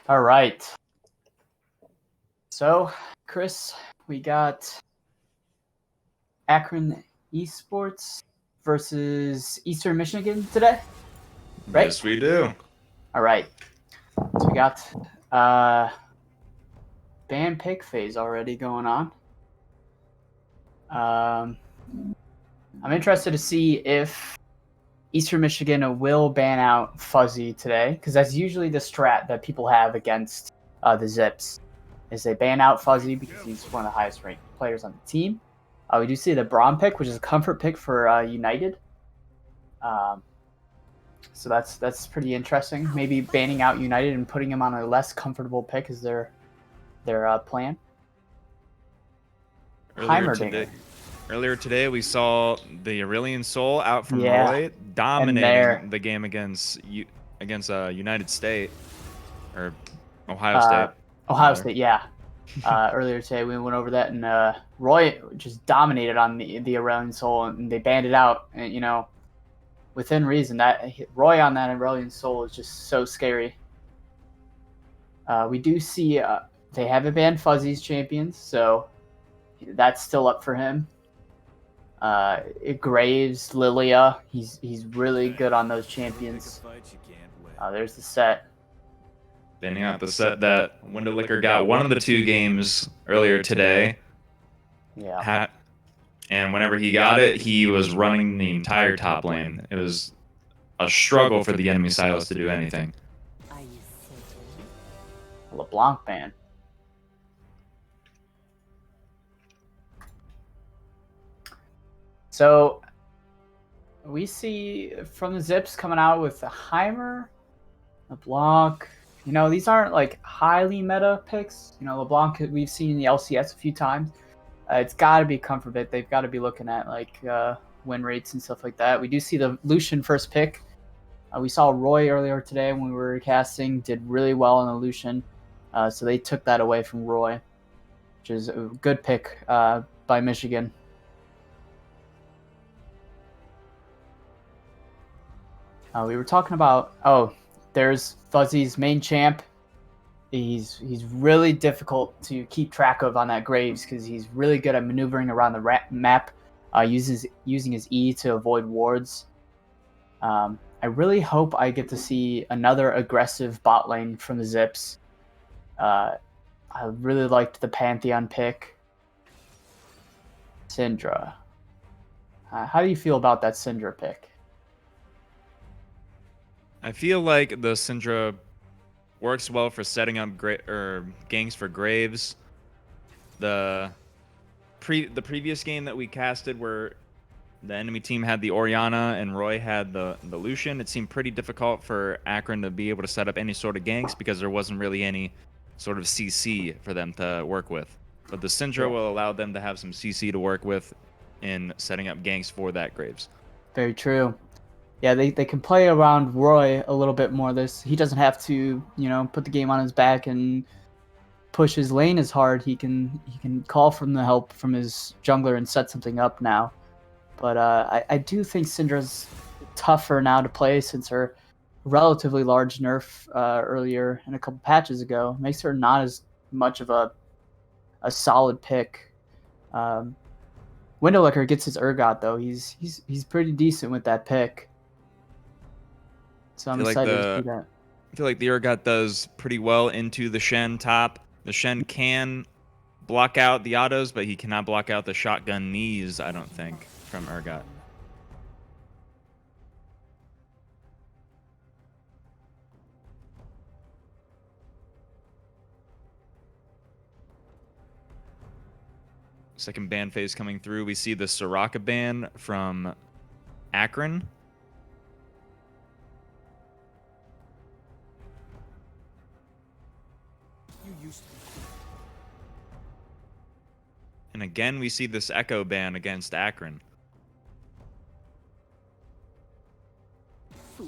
All right. So, Chris, we got Akron Esports versus Eastern Michigan today, right? Yes, we do. All right. So we got uh, ban pick phase already going on. I'm interested to see if Eastern Michigan will ban out Fuzzy today, because that's usually the strat that people have against the Zips, is they ban out Fuzzy because he's one of the highest ranked players on the team. We do see the Braum pick, which is a comfort pick for United. So that's pretty interesting. Maybe banning out United and putting him on a less comfortable pick is their plan. Earlier today, we saw the Aurelian Soul out from Yeah, Roy and there, dominating the game against United State or Ohio uh, State. Ohio State, yeah. Earlier today, we went over that, and Roy just dominated on the Aurelian Soul, and they banned it out. And within reason, that Roy on that Aurelian Soul is just so scary. We do see they haven't banned Fuzzy's champions, so that's still up for him. Graves, Lilia, he's really good on those champions. There's the set. Banning out the set that Windowlicker got one of the two games earlier today. Yeah. And whenever he got it, he was running the entire top lane. It was a struggle for the enemy silos to do anything. LeBlanc ban. So we see from the Zips coming out with a Heimer, LeBlanc. These aren't like highly meta picks. LeBlanc we've seen in the LCS a few times. It's got to be comfort bit. They've got to be looking at like win rates and stuff like that. We do see the Lucian first pick. We saw Roy earlier today when we were casting, did really well on the Lucian. So they took that away from Roy, which is a good pick by Michigan. We were talking about, there's Fuzzy's main champ. He's really difficult to keep track of on that Graves because he's really good at maneuvering around the map, using his E to avoid wards. I really hope I get to see another aggressive bot lane from the Zips. I really liked the Pantheon pick. Syndra. How do you feel about that Syndra pick? I feel like the Syndra works well for setting up ganks for Graves. The previous game that we casted where the enemy team had the Orianna and Roy had the Lucian, it seemed pretty difficult for Akron to be able to set up any sort of ganks because there wasn't really any sort of CC for them to work with. But the Syndra will allow them to have some CC to work with in setting up ganks for that Graves. Very true. Yeah, they can play around Roy a little bit more. He doesn't have to, put the game on his back and push his lane as hard. He can call from the help from his jungler and set something up now. But I do think Syndra's tougher now to play since her relatively large nerf earlier and a couple patches ago makes her not as much of a solid pick. Windowlicker gets his Urgot though. He's pretty decent with that pick. So I'm excited to see that. I feel like the Urgot does pretty well into the Shen top. The Shen can block out the autos, but he cannot block out the shotgun knees, I don't think, from Urgot. Second ban phase coming through. We see the Soraka ban from Akron. And again, we see this Echo ban against Akron.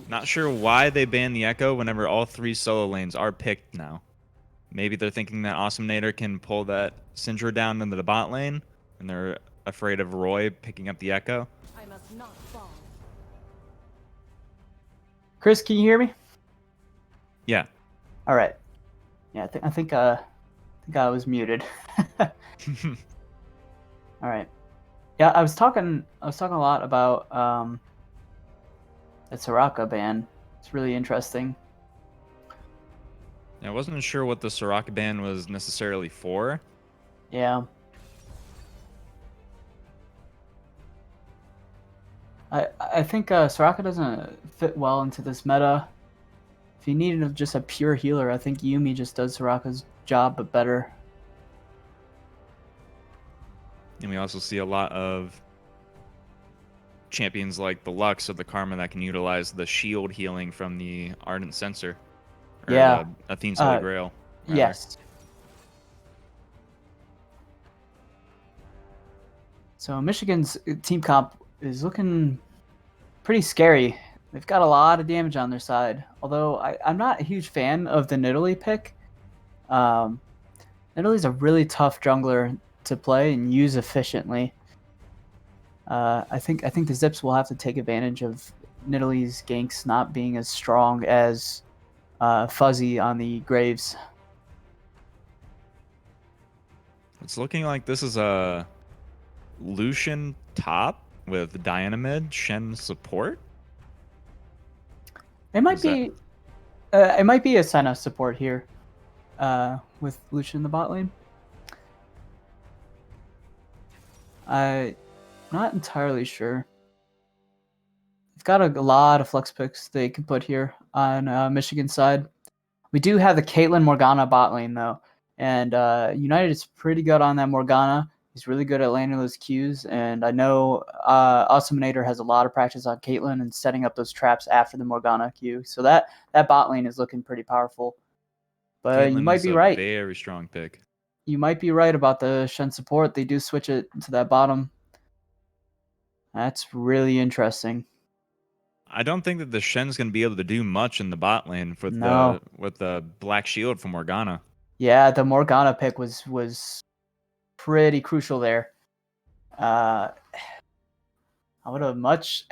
Not sure why they banned the Echo whenever all three solo lanes are picked now. Maybe they're thinking that Awesomenator can pull that Syndra down into the bot lane, and they're afraid of Roy picking up the Echo. I must not fall. Chris, can you hear me? Yeah. All right. Yeah, I think I was muted. All right. Yeah, I was talking a lot about the Soraka ban. It's really interesting. I wasn't sure what the Soraka ban was necessarily for. Yeah. I think Soraka doesn't fit well into this meta. If you needed just a pure healer, I think Yumi just does Soraka's job, but better. And we also see a lot of champions like the Lux or the Karma that can utilize the shield healing from the Ardent Censer, or Yeah. the Athene's Holy Grail, rather. Yes. So Michigan's team comp is looking pretty scary. They've got a lot of damage on their side. Although I'm not a huge fan of the Nidalee pick. Um, Nidalee's a really tough jungler to play and use efficiently. I think the Zips will have to take advantage of Nidalee's ganks not being as strong as Fuzzy on the Graves. It's looking like this is a Lucian top with Diana mid, Shen support. It might Is that be a Senna support here with Lucian in the bot lane. I'm not entirely sure. They've got a lot of flex picks they can put here on Michigan side. We do have the Caitlyn Morgana bot lane though, and United is pretty good on that Morgana. He's really good at landing those Qs, and I know Awesominator has a lot of practice on Caitlyn and setting up those traps after the Morgana Q. So that bot lane is looking pretty powerful. But you Caitlyn might is be a right. very strong pick. You might be right about the Shen support. They do switch it to that bottom. That's really interesting. I don't think that the Shen's going to be able to do much in the bot lane No. with the Black Shield from Morgana. Yeah, the Morgana pick was pretty crucial there. I would have much.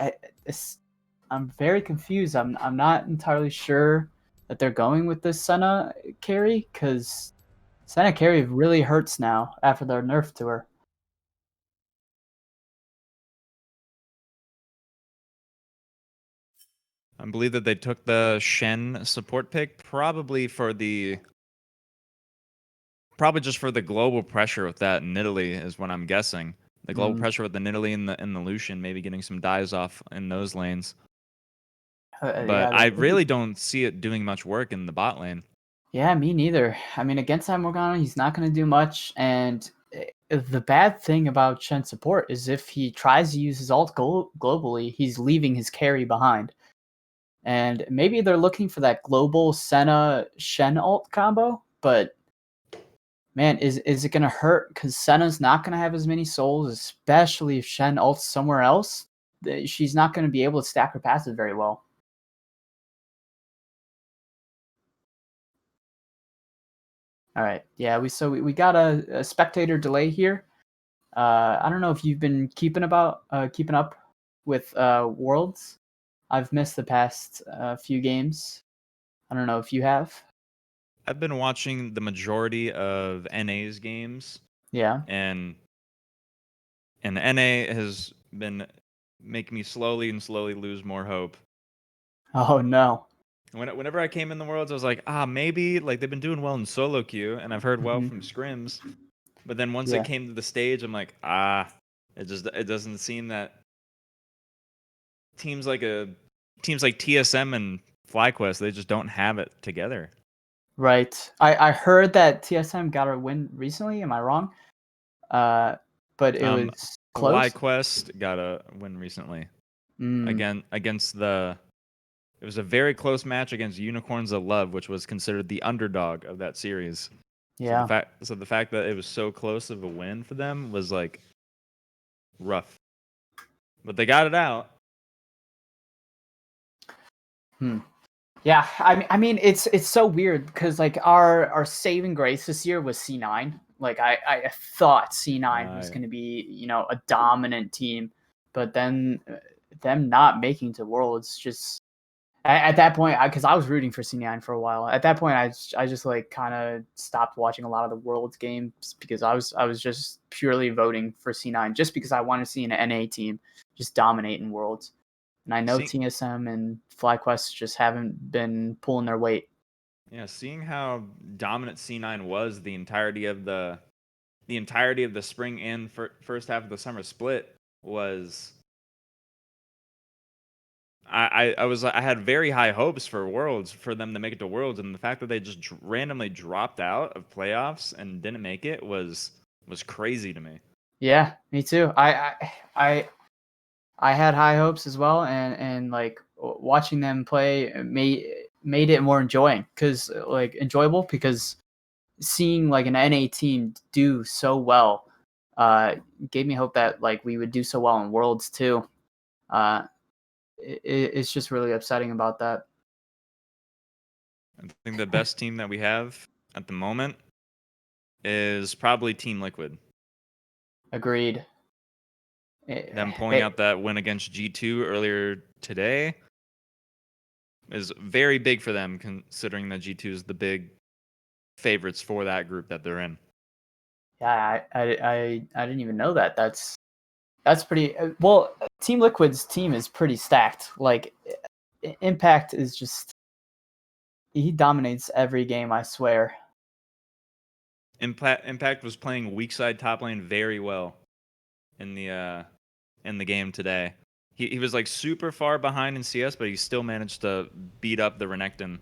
I'm very confused. I'm not entirely sure that they're going with this Senna carry because Senna carry really hurts now after their nerf to her. I believe that they took the Shen support pick probably just for the global pressure with that Nidalee is what I'm guessing. The global Mm. pressure with the Nidalee and the Lucian, maybe getting some dies off in those lanes. Yeah, But I that could be. really don't see it doing much work in the bot lane. Yeah, me neither. I mean, against that Morgana, he's not going to do much. And the bad thing about Shen support is if he tries to use his ult globally, he's leaving his carry behind. And maybe they're looking for that global Senna Shen ult combo, but man, is it going to hurt? Because Senna's not going to have as many souls, especially if Shen ults somewhere else. She's not going to be able to stack her passive very well. All right, yeah, we got a spectator delay here. I don't know if you've been keeping up with Worlds. I've missed the past few games. I don't know if you have. I've been watching the majority of NA's games, Yeah. and the NA has been making me slowly and slowly lose more hope. Oh no. Whenever I came in the Worlds, I was like, maybe like they've been doing well in solo queue, and I've heard well Hmm. from scrims. But then once it Yeah. came to the stage, I'm like, it doesn't seem that teams like TSM and FlyQuest, they just don't have it together. Right. I heard that TSM got a win recently. Am I wrong? Uh, but it was close. FlyQuest got a win recently Mm, against the. It was a very close match against Unicorns of Love, which was considered the underdog of that series. yeah. So the fact that it was so close of a win for them was like rough. But they got it out. Hmm. Yeah. I mean, it's so weird because like our saving grace this year was C9. Like I thought C9 was Yeah. going to be a dominant team, but then them not making to Worlds just At that point, because I was rooting for C9 for a while. At that point, I just like kind of stopped watching a lot of the Worlds games because I was just purely voting for C9 just because I want to see an NA team just dominate in Worlds. And I know See, TSM and FlyQuest just haven't been pulling their weight. yeah, seeing how dominant C9 was the entirety of the spring and first half of the summer split was I had very high hopes for Worlds for them to make it to Worlds, and the fact that they just randomly dropped out of playoffs and didn't make it was crazy to me. Yeah, me too. I I had high hopes as well, and like watching them play made it more enjoyable because seeing like an NA team do so well uh, gave me hope that like we would do so well in Worlds too. Uh, it's just really upsetting about that. I think the best team that we have at the moment is probably Team Liquid. Agreed. Them pulling They, out that win against G2 earlier today is very big for them, considering that G2 is the big favorites for that group that they're in. yeah, I didn't even know that. That's pretty well. Team Liquid's team is pretty stacked. Like Impact is just he dominates every game. I swear. Impact was playing weak side top lane very well in the game today. He was like super far behind in CS, but he still managed to beat up the Renekton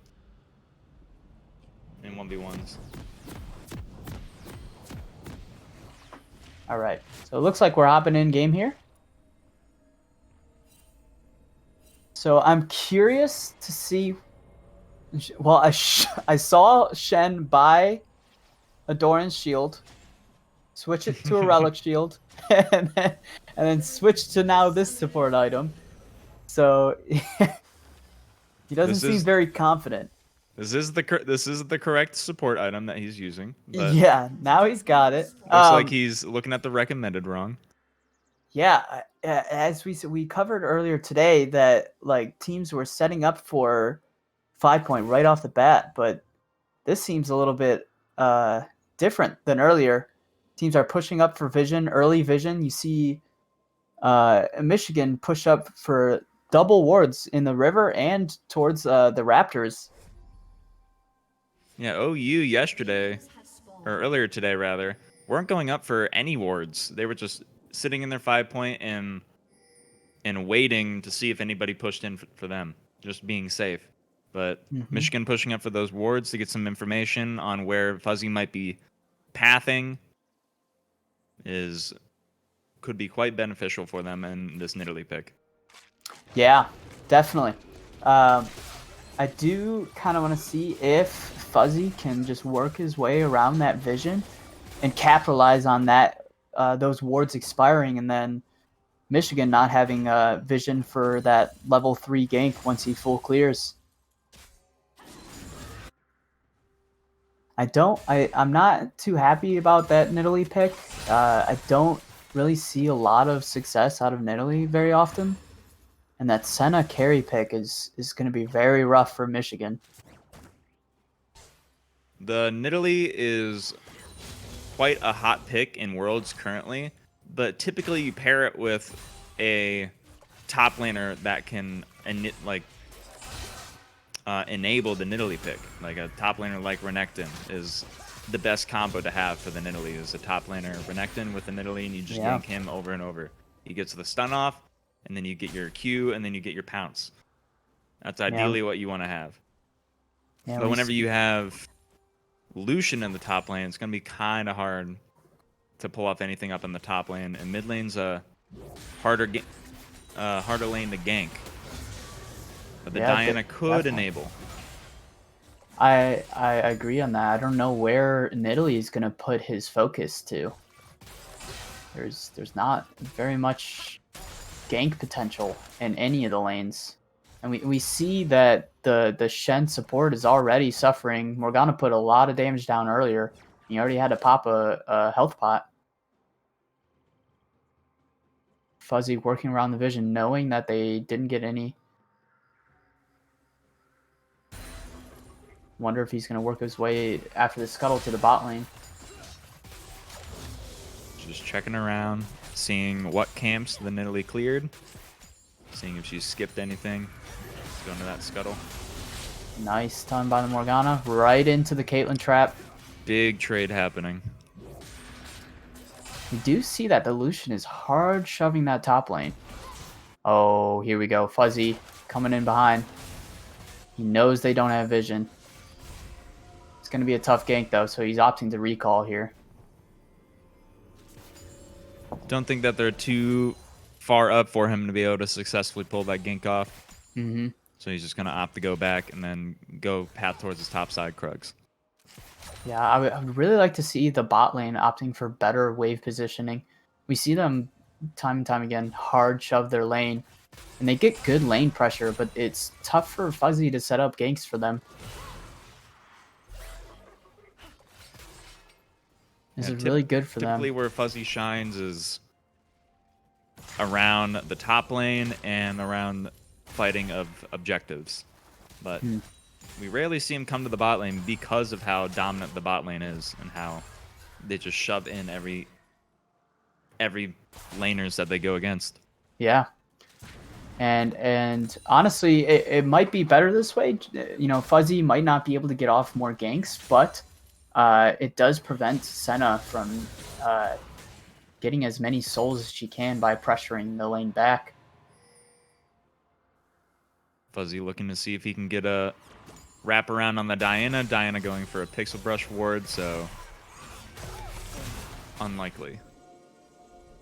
in 1v1s. All right, so it looks like we're hopping in game here. So I'm curious to see. Well, I saw Shen buy a Doran's shield, switch it to a relic shield, and then switch to now this support item. So he doesn't This seem is very confident. this is the correct support item that he's using, but Yeah, now he's got it. looks like he's looking at the recommended wrong. Yeah, as we covered earlier today, that like teams were setting up for 5 point right off the bat, but this seems a little bit different than earlier. Teams are pushing up for vision, early vision. You see Michigan push up for double wards in the river and towards the Raptors. Yeah, OU yesterday, or earlier today rather, weren't going up for any wards. They were just sitting in their 5 point and waiting to see if anybody pushed in for them, just being safe. But Mm-hmm. Michigan pushing up for those wards to get some information on where Fuzzy might be pathing is could be quite beneficial for them in this Nidalee pick. Yeah, definitely. Um, I do kind of want to see if Fuzzy can just work his way around that vision and capitalize on that those wards expiring, and then Michigan not having vision for that level 3 gank once he full clears. I'm not too happy about that Nidalee pick. I don't really see a lot of success out of Nidalee very often. And that Senna carry pick is going to be very rough for Michigan. The Nidalee is quite a hot pick in Worlds currently, but typically you pair it with a top laner that can enable the Nidalee pick. Like a top laner like Renekton is the best combo to have for the Nidalee. Is a top laner Renekton with the Nidalee, and you just gank him over and over. He gets the stun off, and then you get your Q, and then you get your pounce. That's ideally what you want to have. Yeah, But whenever you have Lucian in the top lane, it's going to be kind of hard to pull off anything up in the top lane, and mid lane's a harder lane to gank. But the Diana could definitely. enable. I agree on that. I don't know where Nidalee is going to put his focus to. There's not very much gank potential in any of the lanes. And we see that the Shen support is already suffering. Morgana put a lot of damage down earlier. He already had to pop a health pot. Fuzzy working around the vision, knowing that they didn't get any. Wonder if he's going to work his way after the scuttle to the bot lane. Just checking around, seeing what camps the Nidalee cleared, seeing if she's skipped anything. Let's go into that scuttle. Nice stun by the Morgana, right into the Caitlyn trap. Big trade happening. We do see that the Lucian is hard shoving that top lane. Oh, here we go. Fuzzy coming in behind. He knows they don't have vision. It's going to be a tough gank, though, so he's opting to recall here. Don't think that they're too far up for him to be able to successfully pull that gank off. Mm-hmm. So he's just going to opt to go back and then go path towards his top side Krugs. Yeah, I would really like to see the bot lane opting for better wave positioning. We see them time and time again hard shove their lane, and they get good lane pressure, but it's tough for Fuzzy to set up ganks for them. This is really good for them. Typically where Fuzzy shines is around the top lane and around fighting of objectives. But we rarely see him come to the bot lane because of how dominant the bot lane is and how they just shove in every laners that they go against. Yeah. And honestly, it might be better this way. You know, Fuzzy might not be able to get off more ganks, but it does prevent Senna from getting as many souls as she can by pressuring the lane back. Fuzzy looking to see if he can get a wrap around on the Diana. Diana going for a Pixel Brush ward, so unlikely.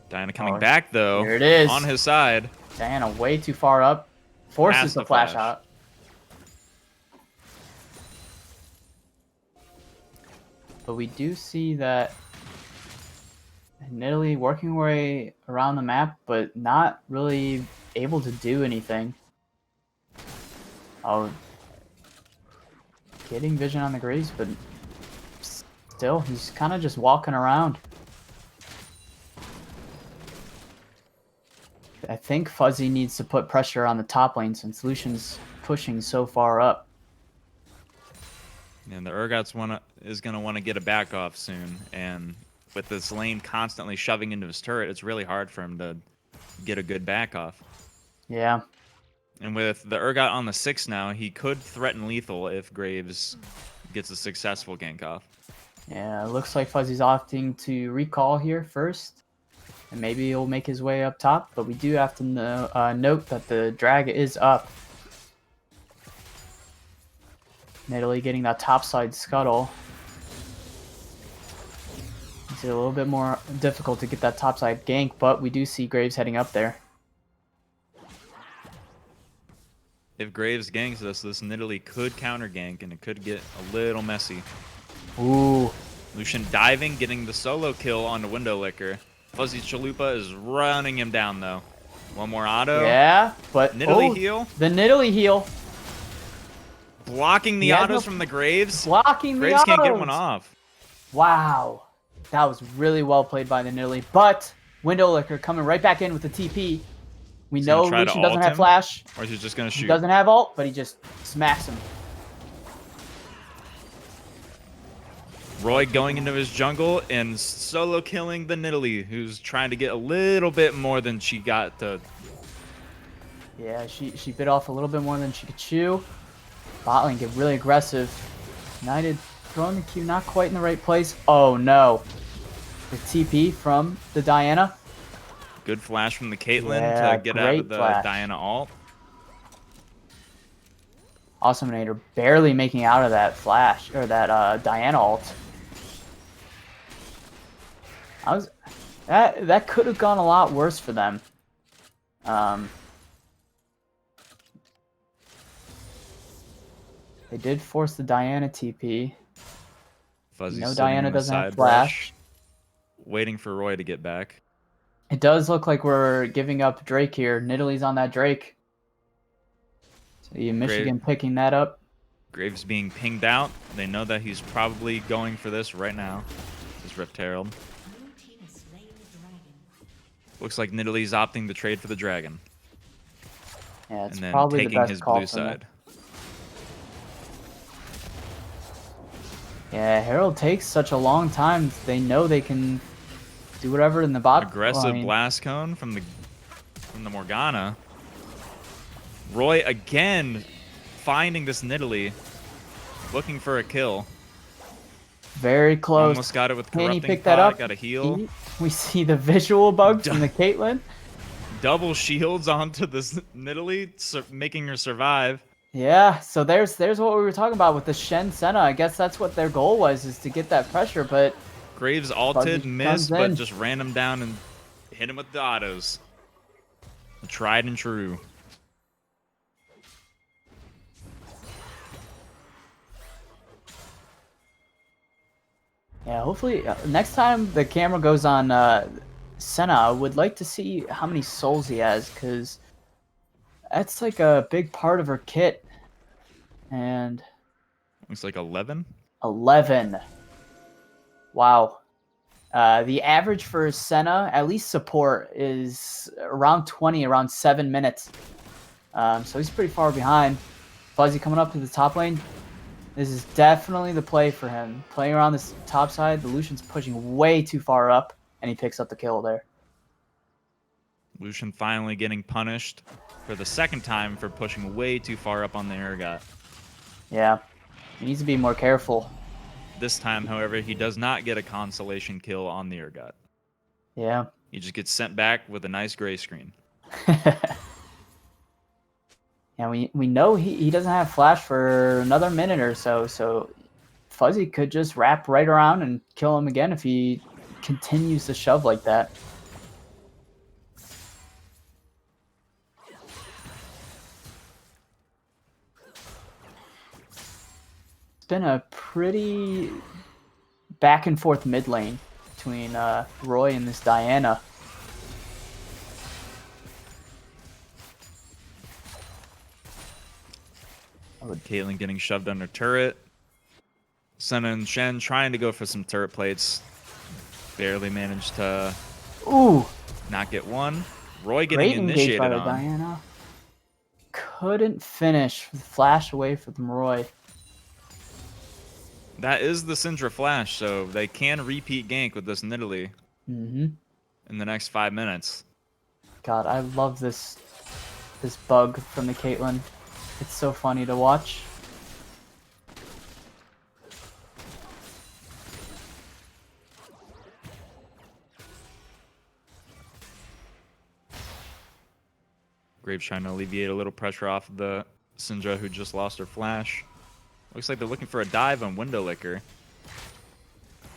Diana coming back, though. Here it is. On his side. Diana way too far up. Forces the flash out. But we do see that Nidalee working her way around the map, but not really able to do anything. Oh, getting vision on the Graves, but still, he's kind of just walking around. I think Fuzzy needs to put pressure on the top lane since Lucian's pushing so far up. And the Urgots is going to want to get a back off soon. And with this lane constantly shoving into his turret, it's really hard for him to get a good back off. Yeah. And with the Urgot on the 6 now, he could threaten lethal if Graves gets a successful gank off. Yeah, it looks like Fuzzy's opting to recall here first. And maybe he'll make his way up top, but we do have to note that the drag is up. Nidalee getting that topside scuttle. It's a little bit more difficult to get that topside gank, but we do see Graves heading up there. If Graves ganks us, this Nidalee could counter gank, and it could get a little messy. Ooh. Lucian diving, getting the solo kill on the Window Licker. Fuzzy Chalupa is running him down, though. One more auto. Yeah, but Nidalee heal. The Nidalee heal. Blocking the autos from the Graves. Blocking the Graves autos. can't get one off. Wow. That was really well played by the Nidalee. But Window Licker coming right back in with the TP. We know Lucian doesn't have flash. Or is he just going to shoot? He doesn't have ult, but he just smacks him. Roy going into his jungle and solo killing the Nidalee, who's trying to get a little bit more than she got to. Yeah, she bit off a little bit more than she could chew. Bot lane get really aggressive. United throwing the Q not quite in the right place. Oh no. The TP from the Diana. Good flash from the Caitlyn to get out of the Diana ult. Awesomenator barely making out of that flash, or that Diana ult. That could have gone a lot worse for them. They did force the Diana TP. Fuzzy Diana doesn't have flash. Waiting for Roy to get back. It does look like we're giving up Drake here. Nidalee's on that Drake. So Michigan picking that up. Graves being pinged out. They know that he's probably going for this right now. This Rift Herald. Looks like Nidalee's opting to trade for the dragon. Yeah, it's and then probably taking the best his call blue side. Yeah, Herald takes such a long time. They know they can do whatever in the bot Aggressive lane. blast cone from the Morgana. Roy again finding this Nidalee, looking for a kill. Very close. Almost got it with Can he corrupting pick that pot. up? Got a heal. We see the visual bug from the Caitlyn. Double shields onto this Nidalee, making her survive. Yeah, so there's what we were talking about with the Shen Senna. I guess that's what their goal was, is to get that pressure, but Graves ulted, missed, but just ran him down and hit him with the autos. The tried and true. Yeah, hopefully next time the camera goes on Senna, I would like to see how many souls he has, because that's like a big part of her kit. And looks like 11. 11. Wow. The average for Senna, at least support, is around 20, around 7 minutes. So he's pretty far behind. Fuzzy coming up to the top lane. This is definitely the play for him. Playing around this top side, the Lucian's pushing way too far up, and he picks up the kill there. Lucian finally getting punished for the second time for pushing way too far up on the Urgot. Yeah, he needs to be more careful. This time, however, he does not get a consolation kill on the Urgot. Yeah. He just gets sent back with a nice gray screen. Yeah, we know he doesn't have flash for another minute or so, so Fuzzy could just wrap right around and kill him again if he continues to shove like that. It's been a pretty back and forth mid lane between Roy and this Diana. Caitlyn getting shoved under turret. Senna and Shen trying to go for some turret plates. Barely managed to not get one. Roy getting initiated by on. Diana. Couldn't finish. Flash away from Roy. That is the Syndra flash, so they can repeat gank with this Nidalee in the next 5 minutes. God, I love this bug from the Caitlyn. It's so funny to watch. Graves trying to alleviate a little pressure off of the Syndra who just lost her flash. Looks like they're looking for a dive on Window Licker.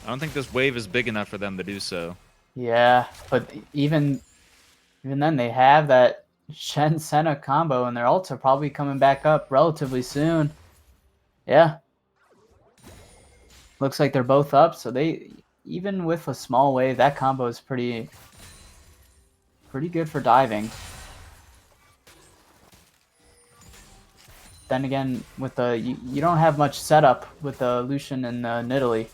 I don't think this wave is big enough for them to do so. Yeah, but even then they have that Shen Senna combo, and their ults are probably coming back up relatively soon. Yeah. Looks like they're both up, so they, even with a small wave, that combo is pretty good for diving. Then again, with the you don't have much setup with the Lucian and the Nidalee.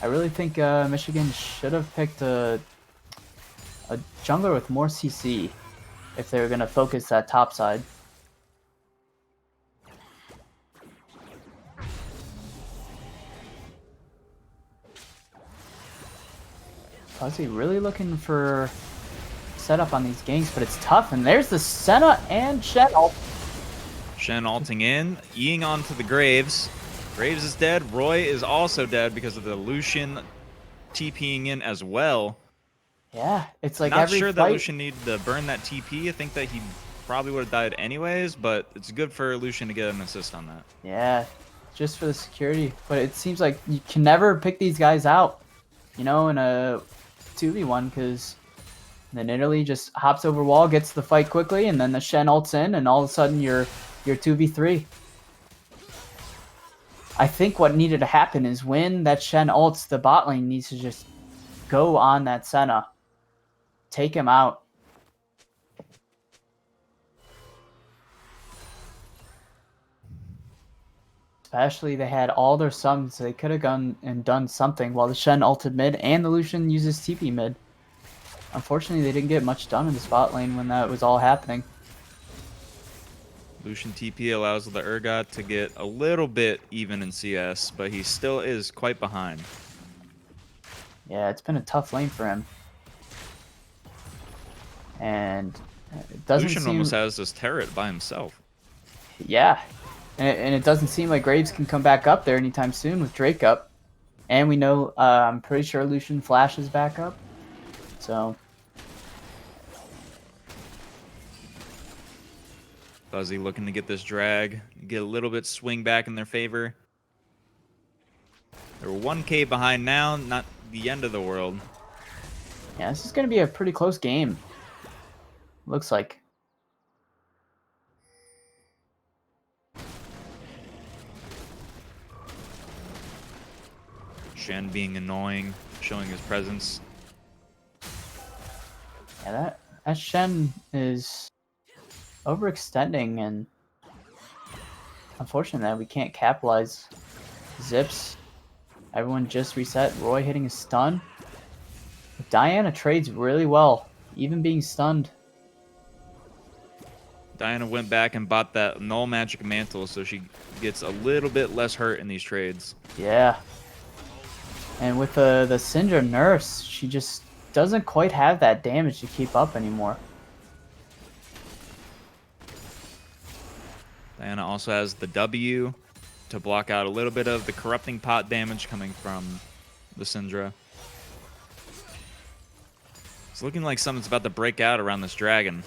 I really think Michigan should have picked a jungler with more CC if they were going to focus that top side. Fuzzy really looking for setup on these ganks, but it's tough. And there's the Senna and Shen ult. Shen ulting in, Eing onto the Graves. Graves is dead. Roy is also dead because of the Lucian TPing in as well. Yeah, it's like not every sure fight... that Lucian needed to burn that TP. I think that he probably would have died anyways, but it's good for Lucian to get an assist on that. Yeah, just for the security. But it seems like you can never pick these guys out, you know, in a 2v1, because the Nidalee just hops over wall, gets the fight quickly, and then the Shen ults in, and all of a sudden you're 2v3. I think what needed to happen is when that Shen ults, the bot lane needs to just go on that Senna. Take him out. Especially they had all their summons, so they could have gone and done something while the Shen ulted mid and the Lucian uses TP mid. Unfortunately, they didn't get much done in the spot lane when that was all happening. Lucian TP allows the Urgot to get a little bit even in CS, but he still is quite behind. Yeah, it's been a tough lane for him. And it doesn't Lucian seem... almost has this turret by himself. Yeah. And it doesn't seem like Graves can come back up there anytime soon with Drake up. And we know, I'm pretty sure Lucian flashes back up. So... Fuzzy looking to get this drag, get a little bit swing back in their favor. They're 1K behind now, not the end of the world. Yeah, this is going to be a pretty close game. Looks like. Shen being annoying, showing his presence. Yeah, that Shen is overextending, and unfortunately that we can't capitalize. Zips. Everyone just reset. Roy hitting a stun. Diana trades really well, even being stunned. Diana went back and bought that null magic mantle, so she gets a little bit less hurt in these trades. Yeah. And with the Syndra nerfs, she just doesn't quite have that damage to keep up anymore. Diana also has the W to block out a little bit of the corrupting pot damage coming from the Syndra. It's looking like something's about to break out around this dragon.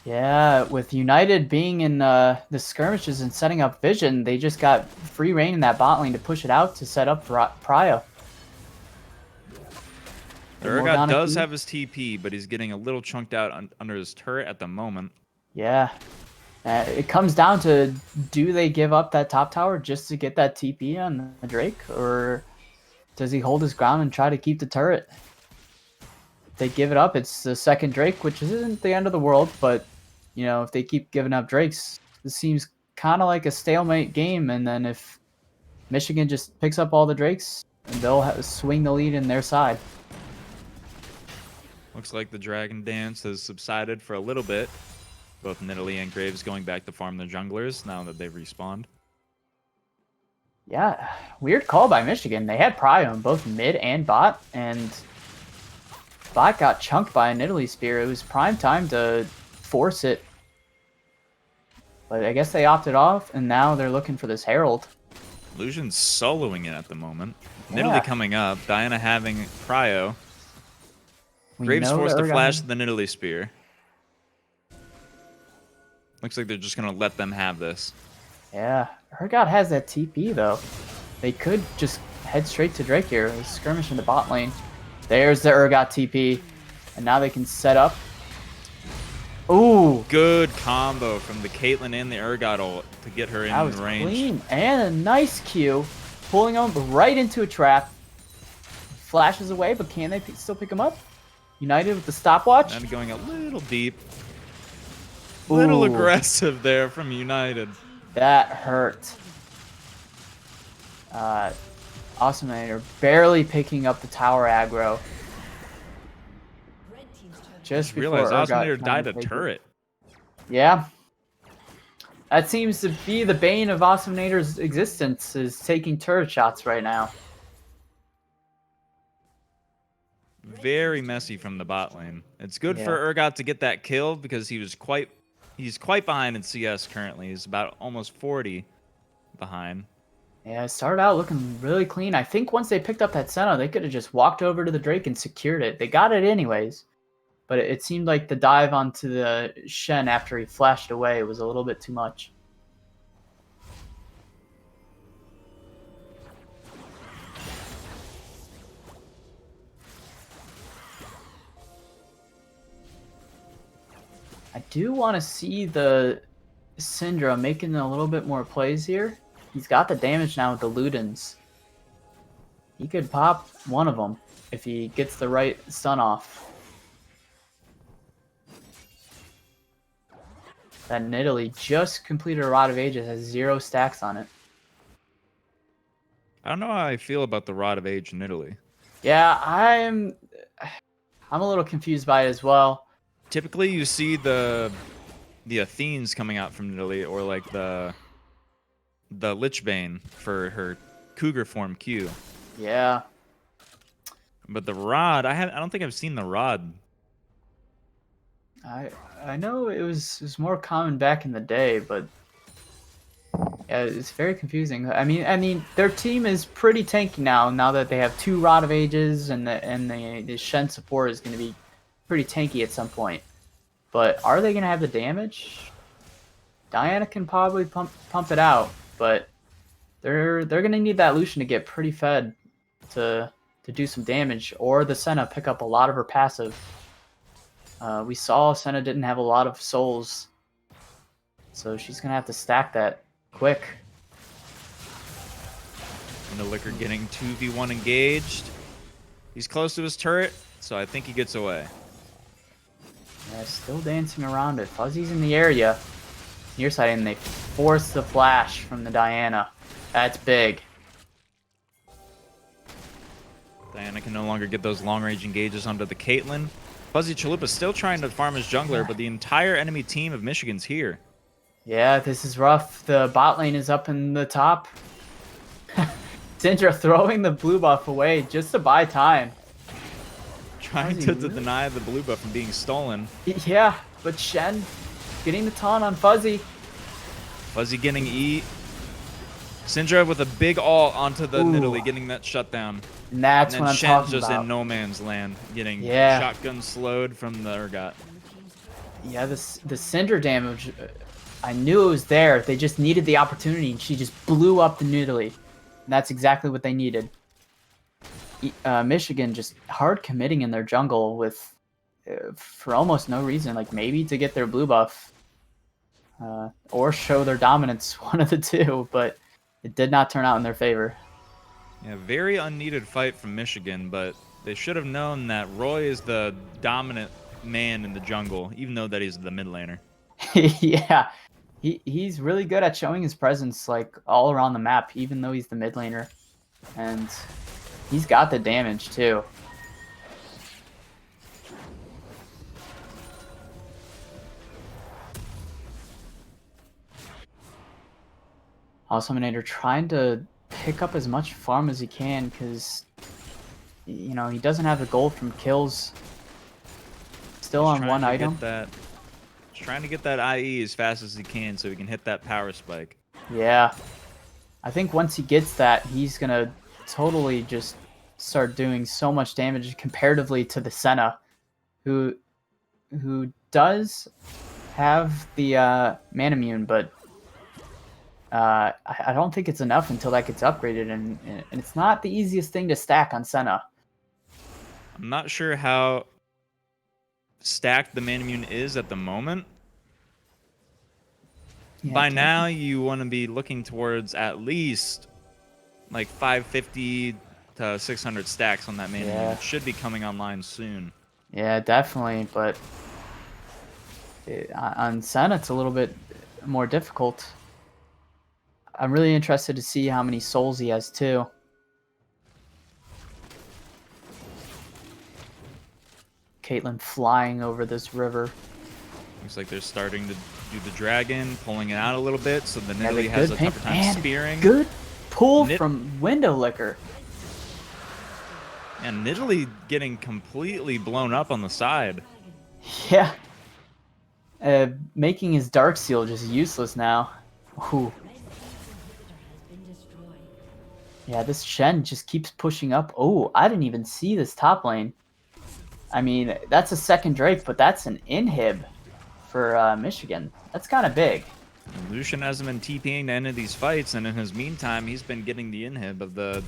Yeah, with United being in the skirmishes and setting up Vision, they just got free reign in that bot lane to push it out to set up for Prio. The Urgot does have his TP, but he's getting a little chunked out under his turret at the moment. Yeah. It comes down to, do they give up that top tower just to get that TP on the Drake? Or does he hold his ground and try to keep the turret? If they give it up, it's the second Drake, which isn't the end of the world, but, you know, if they keep giving up Drakes, it seems kind of like a stalemate game, and then if Michigan just picks up all the Drakes, they'll swing the lead in their side. Looks like the Dragon Dance has subsided for a little bit. Both Nidalee and Graves going back to farm their junglers now that they've respawned. Yeah, weird call by Michigan. They had Prio in both mid and bot, and bot got chunked by a Nidalee Spear. It was prime time to force it. But I guess they opted off, and now they're looking for this Herald. Lucian's soloing it at the moment. Yeah. Nidalee coming up. Diana having Prio. Graves forced to flash the Nidalee Spear. Looks like they're just going to let them have this. Yeah. Urgot has that TP, though. They could just head straight to Drake here. Skirmish in the bot lane. There's the Urgot TP. And now they can set up. Ooh. Good combo from the Caitlyn and the Urgot ult to get her in range. That was clean. And a nice Q. Pulling him right into a trap. Flashes away, but can they still pick him up? United with the stopwatch. And going a little deep. Little aggressive there from United. That hurt. Awesomenator barely picking up the tower aggro. Just realized Awesomenator died a turret. Yeah. That seems to be the bane of Awesomenator's existence, is taking turret shots right now. Very messy from the bot lane. It's good for Urgot to get that kill because he's quite behind in CS currently. He's about almost 40 behind. Yeah, it started out looking really clean. I think once they picked up that Senna, they could have just walked over to the Drake and secured it. They got it anyways. But it seemed like the dive onto the Shen after he flashed away was a little bit too much. I do want to see the Syndra making a little bit more plays here. He's got the damage now with the Ludens. He could pop one of them if he gets the right stun off. That Nidalee just completed a Rod of Ages, has 0 stacks on it. I don't know how I feel about the Rod of Age in Italy. Yeah, I'm a little confused by it as well. Typically, you see the the Athenes coming out from Nidalee, or like the Lichbane for her Cougar form Q. Yeah. But the Rod, I don't think I've seen the Rod. I know it was more common back in the day, but yeah, it's very confusing. I mean, their team is pretty tanky now that they have 2 Rod of Ages, and the Shen support is going to be pretty tanky at some point. But are they going to have the damage? Diana can probably pump it out, but they're going to need that Lucian to get pretty fed to do some damage, or the Senna pick up a lot of her passive. We saw Senna didn't have a lot of souls, so she's going to have to stack that quick. And the Liquor getting 2v1 engaged. He's close to his turret, so I think he gets away. Yeah, still dancing around it. Fuzzy's in the area. Near side, and they force the flash from the Diana. That's big. Diana can no longer get those long-range engages onto the Caitlyn. Fuzzy Chalupa still trying to farm his jungler, but the entire enemy team of Michigan's here. Yeah, this is rough. The bot lane is up in the top. Syndra throwing the blue buff away just to buy time. Trying to deny the blue buff from being stolen. Yeah, but Shen getting the taunt on Fuzzy. Fuzzy getting E. Syndra with a big ult onto the Nidalee, getting that shutdown. And that's and what I'm Shen's talking just about. in no man's land, getting Yeah. shotgun slowed from the Urgot. Yeah, the Syndra damage, I knew it was there. They just needed the opportunity, and she just blew up the Nidalee. And that's exactly what they needed. Michigan just hard committing in their jungle with for almost no reason, like maybe to get their blue buff or show their dominance, one of the two, but it did not turn out in their favor. Yeah, very unneeded fight from Michigan, but they should have known that Roy is the dominant man in the jungle, even though that he's the mid laner. Yeah, he's really good at showing his presence like all around the map, even though he's the mid laner, and he's got the damage too. Alsminator trying to pick up as much farm as he can because, you know, he doesn't have the gold from kills. Still on one item. He's trying to get that IE as fast as he can so he can hit that power spike. Yeah. I think once he gets that, he's going to totally just start doing so much damage comparatively to the Senna, who does have the man immune, but I don't think it's enough until that gets upgraded, and it's not the easiest thing to stack on Senna. I'm not sure how stacked the man immune is at the moment. Yeah, by now, you want to be looking towards at least like 550 to 600 stacks on that man immune. It should be coming online soon. Yeah, definitely, but on Senna, it's a little bit more difficult. I'm really interested to see how many souls he has too. Caitlyn flying over this river. Looks like they're starting to do the dragon, pulling it out a little bit, so the Nidalee has a tougher time spearing. Good pull from Window Licker. And Nidalee getting completely blown up on the side. Yeah. Making his Dark Seal just useless now. Ooh. Yeah, this Shen just keeps pushing up. Oh, I didn't even see this top lane. I mean, that's a second Drake, but that's an inhib for Michigan. That's kind of big. Lucian hasn't been TPing to end these fights, and in his meantime, he's been getting the inhib of the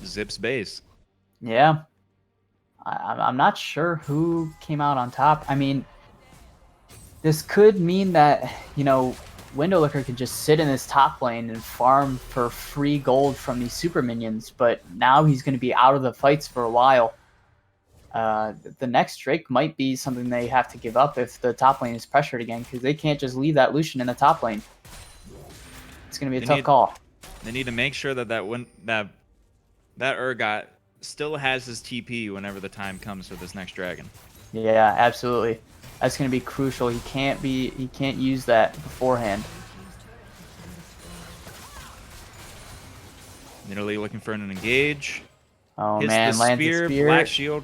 Zips base. Yeah. I'm not sure who came out on top. I mean, this could mean that, you know, Window Licker could just sit in this top lane and farm for free gold from these super minions, but now he's going to be out of the fights for a while. The next Drake might be something they have to give up if the top lane is pressured again, because they can't just leave that Lucian in the top lane. It's going to be a tough call. They need to make sure that that Urgot still has his TP whenever the time comes for this next dragon. Yeah, absolutely. That's going to be crucial. He can't use that beforehand. Nidalee looking for an engage. Oh Hits man, the lands a spear, spear. Black Shield.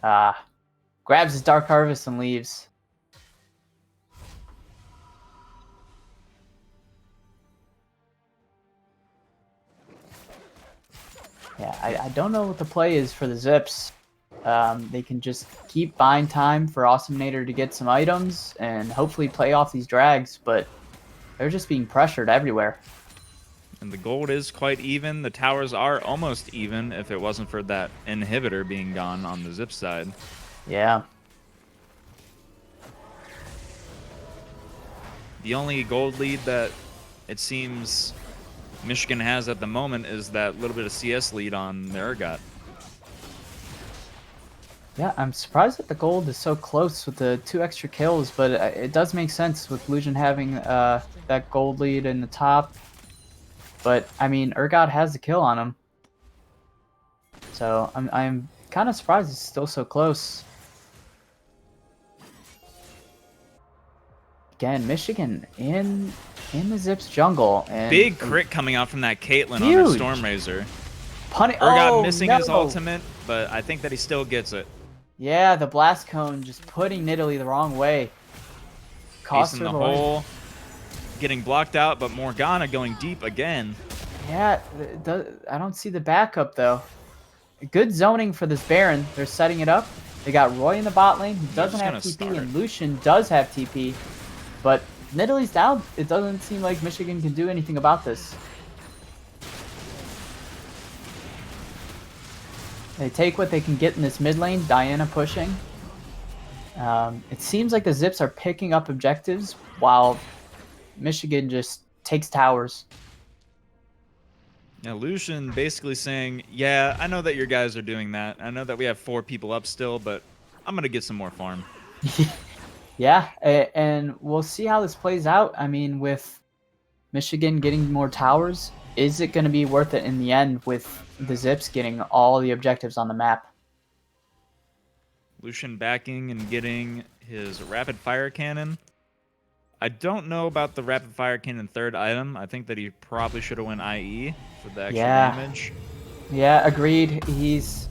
Grabs his Dark Harvest and leaves. Yeah, I don't know what the play is for the Zips. They can just keep buying time for Awesomenator to get some items and hopefully play off these drags, but they're just being pressured everywhere. And the gold is quite even. The towers are almost even if it wasn't for that inhibitor being gone on the Zip side. Yeah. The only gold lead that it seems Michigan has at the moment is that little bit of CS lead on the Urgot. Yeah, I'm surprised that the gold is so close with the 2 extra kills, but it does make sense with Lucian having that gold lead in the top. But, I mean, Urgot has the kill on him. So, I'm kind of surprised it's still so close. Again, Michigan in the Zips jungle. And big crit coming out from that Caitlyn on her Stormrazor. Urgot missing his ultimate, but I think that he still gets it. Yeah, the blast cone just putting Nidalee the wrong way. Cost in the hole. Getting blocked out, but Morgana going deep again. Yeah, I don't see the backup though. Good zoning for this Baron. They're setting it up. They got Roy in the bot lane. He doesn't have TP, and Lucian does have TP. But Nidalee's down. It doesn't seem like Michigan can do anything about this. They take what they can get in this mid lane. Diana pushing. It seems like the Zips are picking up objectives while Michigan just takes towers. Yeah, Lucian basically saying, yeah, I know that your guys are doing that. I know that we have 4 people up still, but I'm going to get some more farm. Yeah, and we'll see how this plays out. I mean, with Michigan getting more towers, is it going to be worth it in the end with the Zips getting all the objectives on the map? Lucian backing and getting his rapid fire cannon. I don't know about the rapid fire cannon third item. I think that he probably should have went IE for the extra damage. Yeah, agreed. He's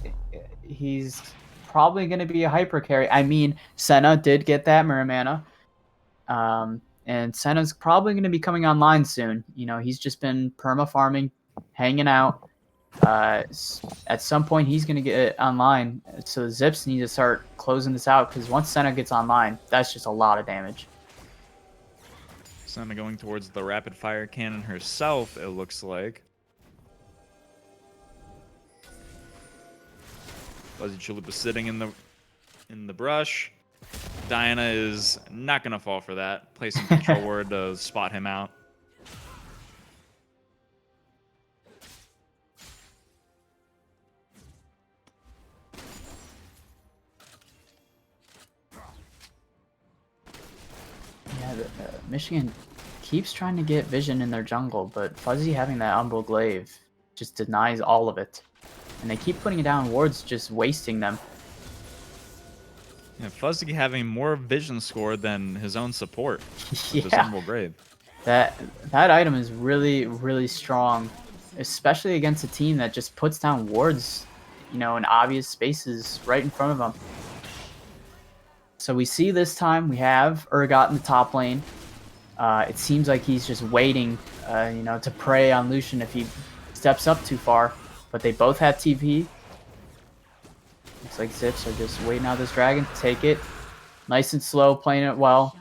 probably going to be a hyper carry. I mean, Senna did get that Mirror Mana. And Senna's probably going to be coming online soon. You know, he's just been perma farming, hanging out. At some point, he's going to get online. So the Zips need to start closing this out because once Senna gets online, that's just a lot of damage. Senna going towards the rapid fire cannon herself, it looks like. Fuzzy Chalupa sitting in the brush. Diana is not going to fall for that. Placing control word to spot him out. Yeah, Michigan keeps trying to get vision in their jungle, but Fuzzy having that Umbral Glaive just denies all of it. And they keep putting it down wards, just wasting them. Yeah, Fuzzy having more vision score than his own support with yeah. this Umbral Glaive. That item is really, really strong, especially against a team that just puts down wards, you know, in obvious spaces right in front of them. So we see this time we have Urgot in the top lane. It seems like he's just waiting, you know, to prey on Lucian if he steps up too far. But they both have TP. Looks like Zips are just waiting out this dragon to take it. Nice and slow, playing it well.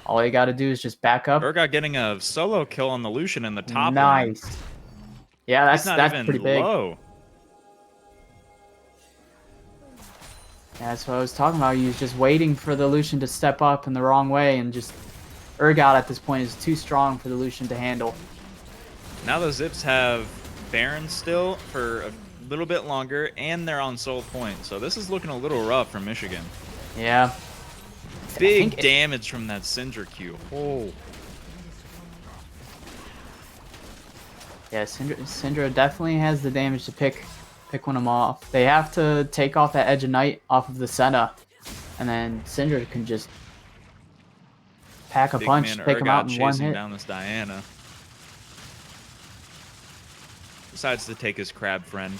All you got to do is just back up. Urgot getting a solo kill on the Lucian in the top nice. lane. Yeah, that's even pretty big. Low. Yeah, that's what I was talking about. He was just waiting for the Lucian to step up in the wrong way, and just Urgot at this point is too strong for the Lucian to handle. Now the Zips have Baron still for a little bit longer, and they're on Soul Point. So this is looking a little rough for Michigan. Yeah. Big damage from that Syndra Q. Oh. Yeah, Syndra definitely has the damage to pick one of them off. They have to take off that Edge of Night off of the Senna and then Syndra can just pack a Big punch, man take him out Urgot in one chasing hit. down this Diana. Decides to take his crab friend.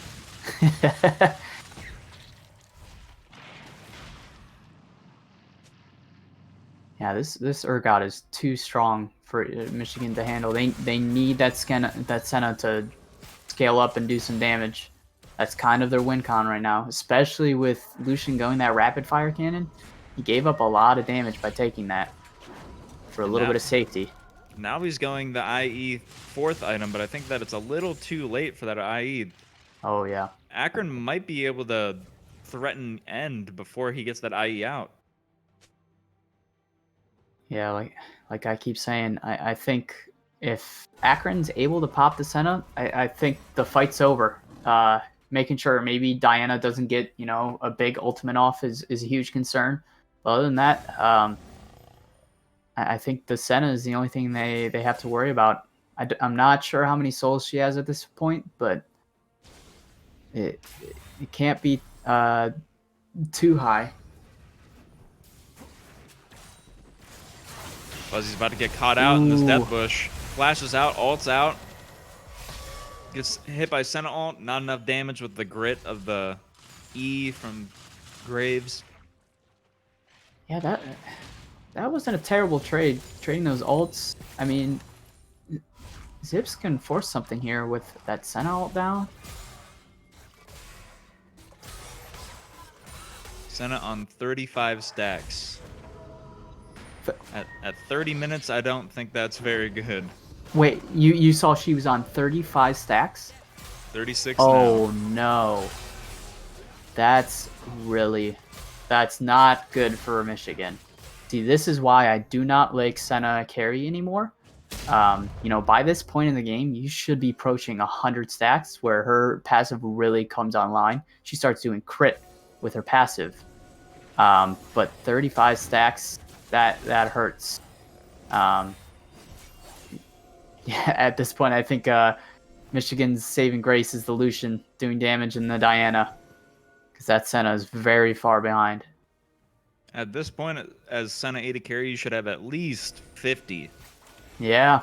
Yeah, this Urgot is too strong for Michigan to handle. They need that Senna to scale up and do some damage. That's kind of their win con right now, especially with Lucian going that rapid fire cannon. He gave up a lot of damage by taking that for a And little bit of safety. now he's going the IE 4th item, but I think that it's a little too late for that IE. Oh yeah. Akron might be able to threaten end before he gets that IE out. Yeah, like I keep saying, I think if Akron's able to pop the Senna, I think the fight's over. Making sure maybe Diana doesn't get, you know, a big ultimate off is a huge concern. But other than that, I think the Senna is the only thing they have to worry about. I'm not sure how many souls she has at this point, but it can't be too high. Fuzzy's about to get caught out in this death bush. Flashes out, ults out. Gets hit by Senna ult. Not enough damage with the grit of the E from Graves. Yeah, that wasn't a terrible trade. Trading those ults. I mean, Zips can force something here with that Senna ult down. Senna on 35 stacks. At 30 minutes, I don't think that's very good. Wait, you saw she was on 35 stacks? 36 Oh now. no. That's not good for Michigan. See, this is why I do not like Senna carry anymore. You know, by this point in the game, you should be approaching 100 stacks where her passive really comes online. She starts doing crit with her passive. But 35 stacks, that hurts. Yeah, at this point, I think Michigan's saving grace is the Lucian doing damage in the Diana, because that Senna is very far behind. At this point, as Senna AD carry, you should have at least 50. Yeah.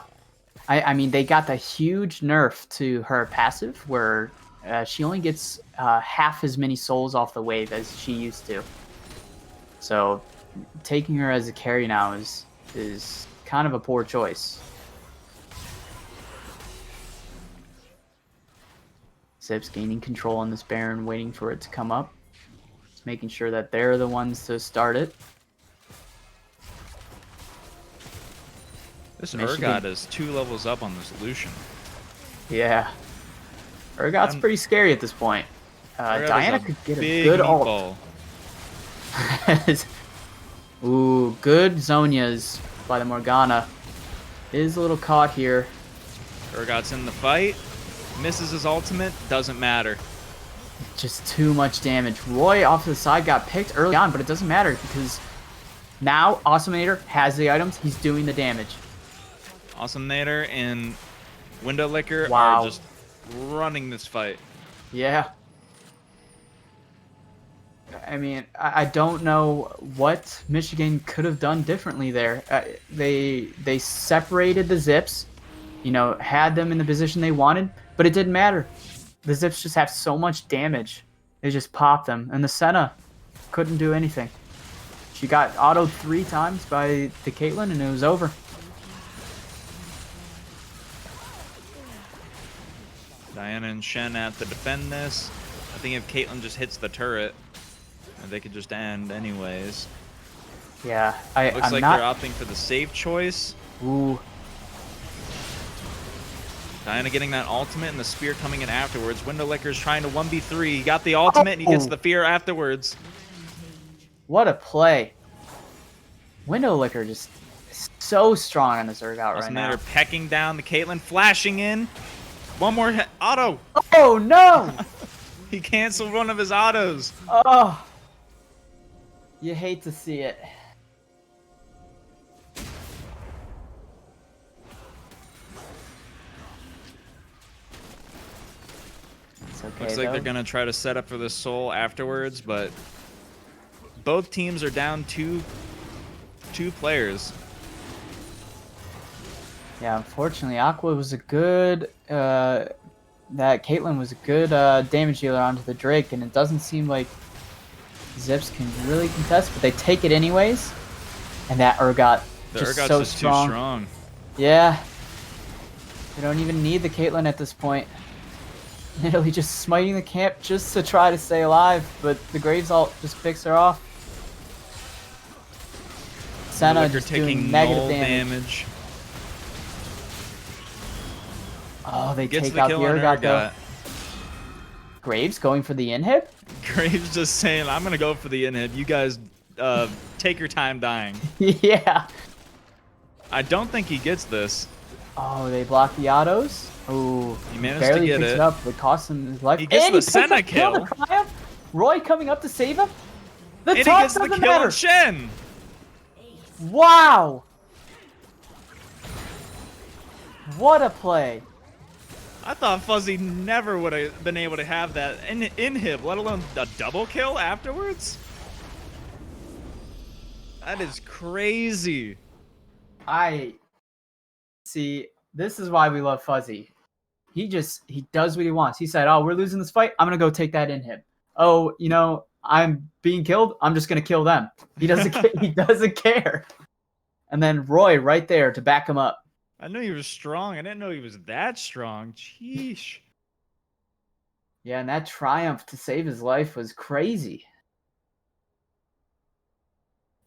I mean, they got the huge nerf to her passive, where she only gets half as many souls off the wave as she used to. So taking her as a carry now is kind of a poor choice. Zips gaining control on this Baron, waiting for it to come up. Just making sure that they're the ones to start it. This Urgot is 2 levels up on this Lucian. Yeah. Urgot's pretty scary at this point. Diana could get a good ult. Ooh, good Zonias by the Morgana. Is a little caught here. Urgot's in the fight. Misses his ultimate. Doesn't matter. Just too much damage. Roy off to the side got picked early on, but it doesn't matter because now Awesomenator has the items. He's doing the damage. Awesomenator and Window Licker Wow. are just running this fight. Yeah. I mean, I don't know what Michigan could have done differently there. They separated the Zips, you know, had them in the position they wanted, but it didn't matter. The Zips just have so much damage. They just popped them, and the Senna couldn't do anything. She got autoed 3 times by the Caitlyn, and it was over. Diana and Shen have to defend this. I think if Caitlyn just hits the turret, they could just end anyways. Yeah, Looks like they're opting for the safe choice. Ooh. Diana getting that ultimate and the spear coming in afterwards. Window Licker's trying to 1v3. He got the ultimate and he gets the fear afterwards. What a play. Window Licker just so strong on this Urgot right now. Pecking down the Caitlyn, flashing in. One more hit. Auto. Oh no! He canceled one of his autos. Oh. You hate to see it. It's okay. Looks like they're gonna try to set up for the soul afterwards, but both teams are down two players. Yeah, unfortunately, Aqua was a good. That Caitlyn was a good damage dealer onto the Drake, and it doesn't seem like Zips can really contest, but they take it anyways. And that Urgot The just Urgot's so just strong. too strong. Yeah. We don't even need the Caitlyn at this point. Literally just smiting the camp just to try to stay alive, but the Graves ult just picks her off. Senna just doing negative damage. Oh, they Gets take the out the kill on Urgot though. Urgot. Graves going for the inhib? Graves just saying, I'm gonna go for the inhib. You guys take your time dying. Yeah. I don't think he gets this. Oh, they block the autos. Oh, He managed barely to get picks it. it up. It costs him his life. He gets and the he picks Senna up kill. kill. The Triumph. Roy coming up to save him. The And he top gets the doesn't kill matter. on Shen. Wow. What a play. I thought Fuzzy never would have been able to have that inhib, let alone a double kill afterwards. That is crazy. I see. This is why we love Fuzzy. He does what he wants. He said, "Oh, we're losing this fight. I'm gonna go take that inhib. Oh, I'm being killed. I'm just gonna kill them." He doesn't. He doesn't care. And then Roy right there to back him up. I knew he was strong. I didn't know he was that strong. Sheesh. Yeah, and that triumph to save his life was crazy.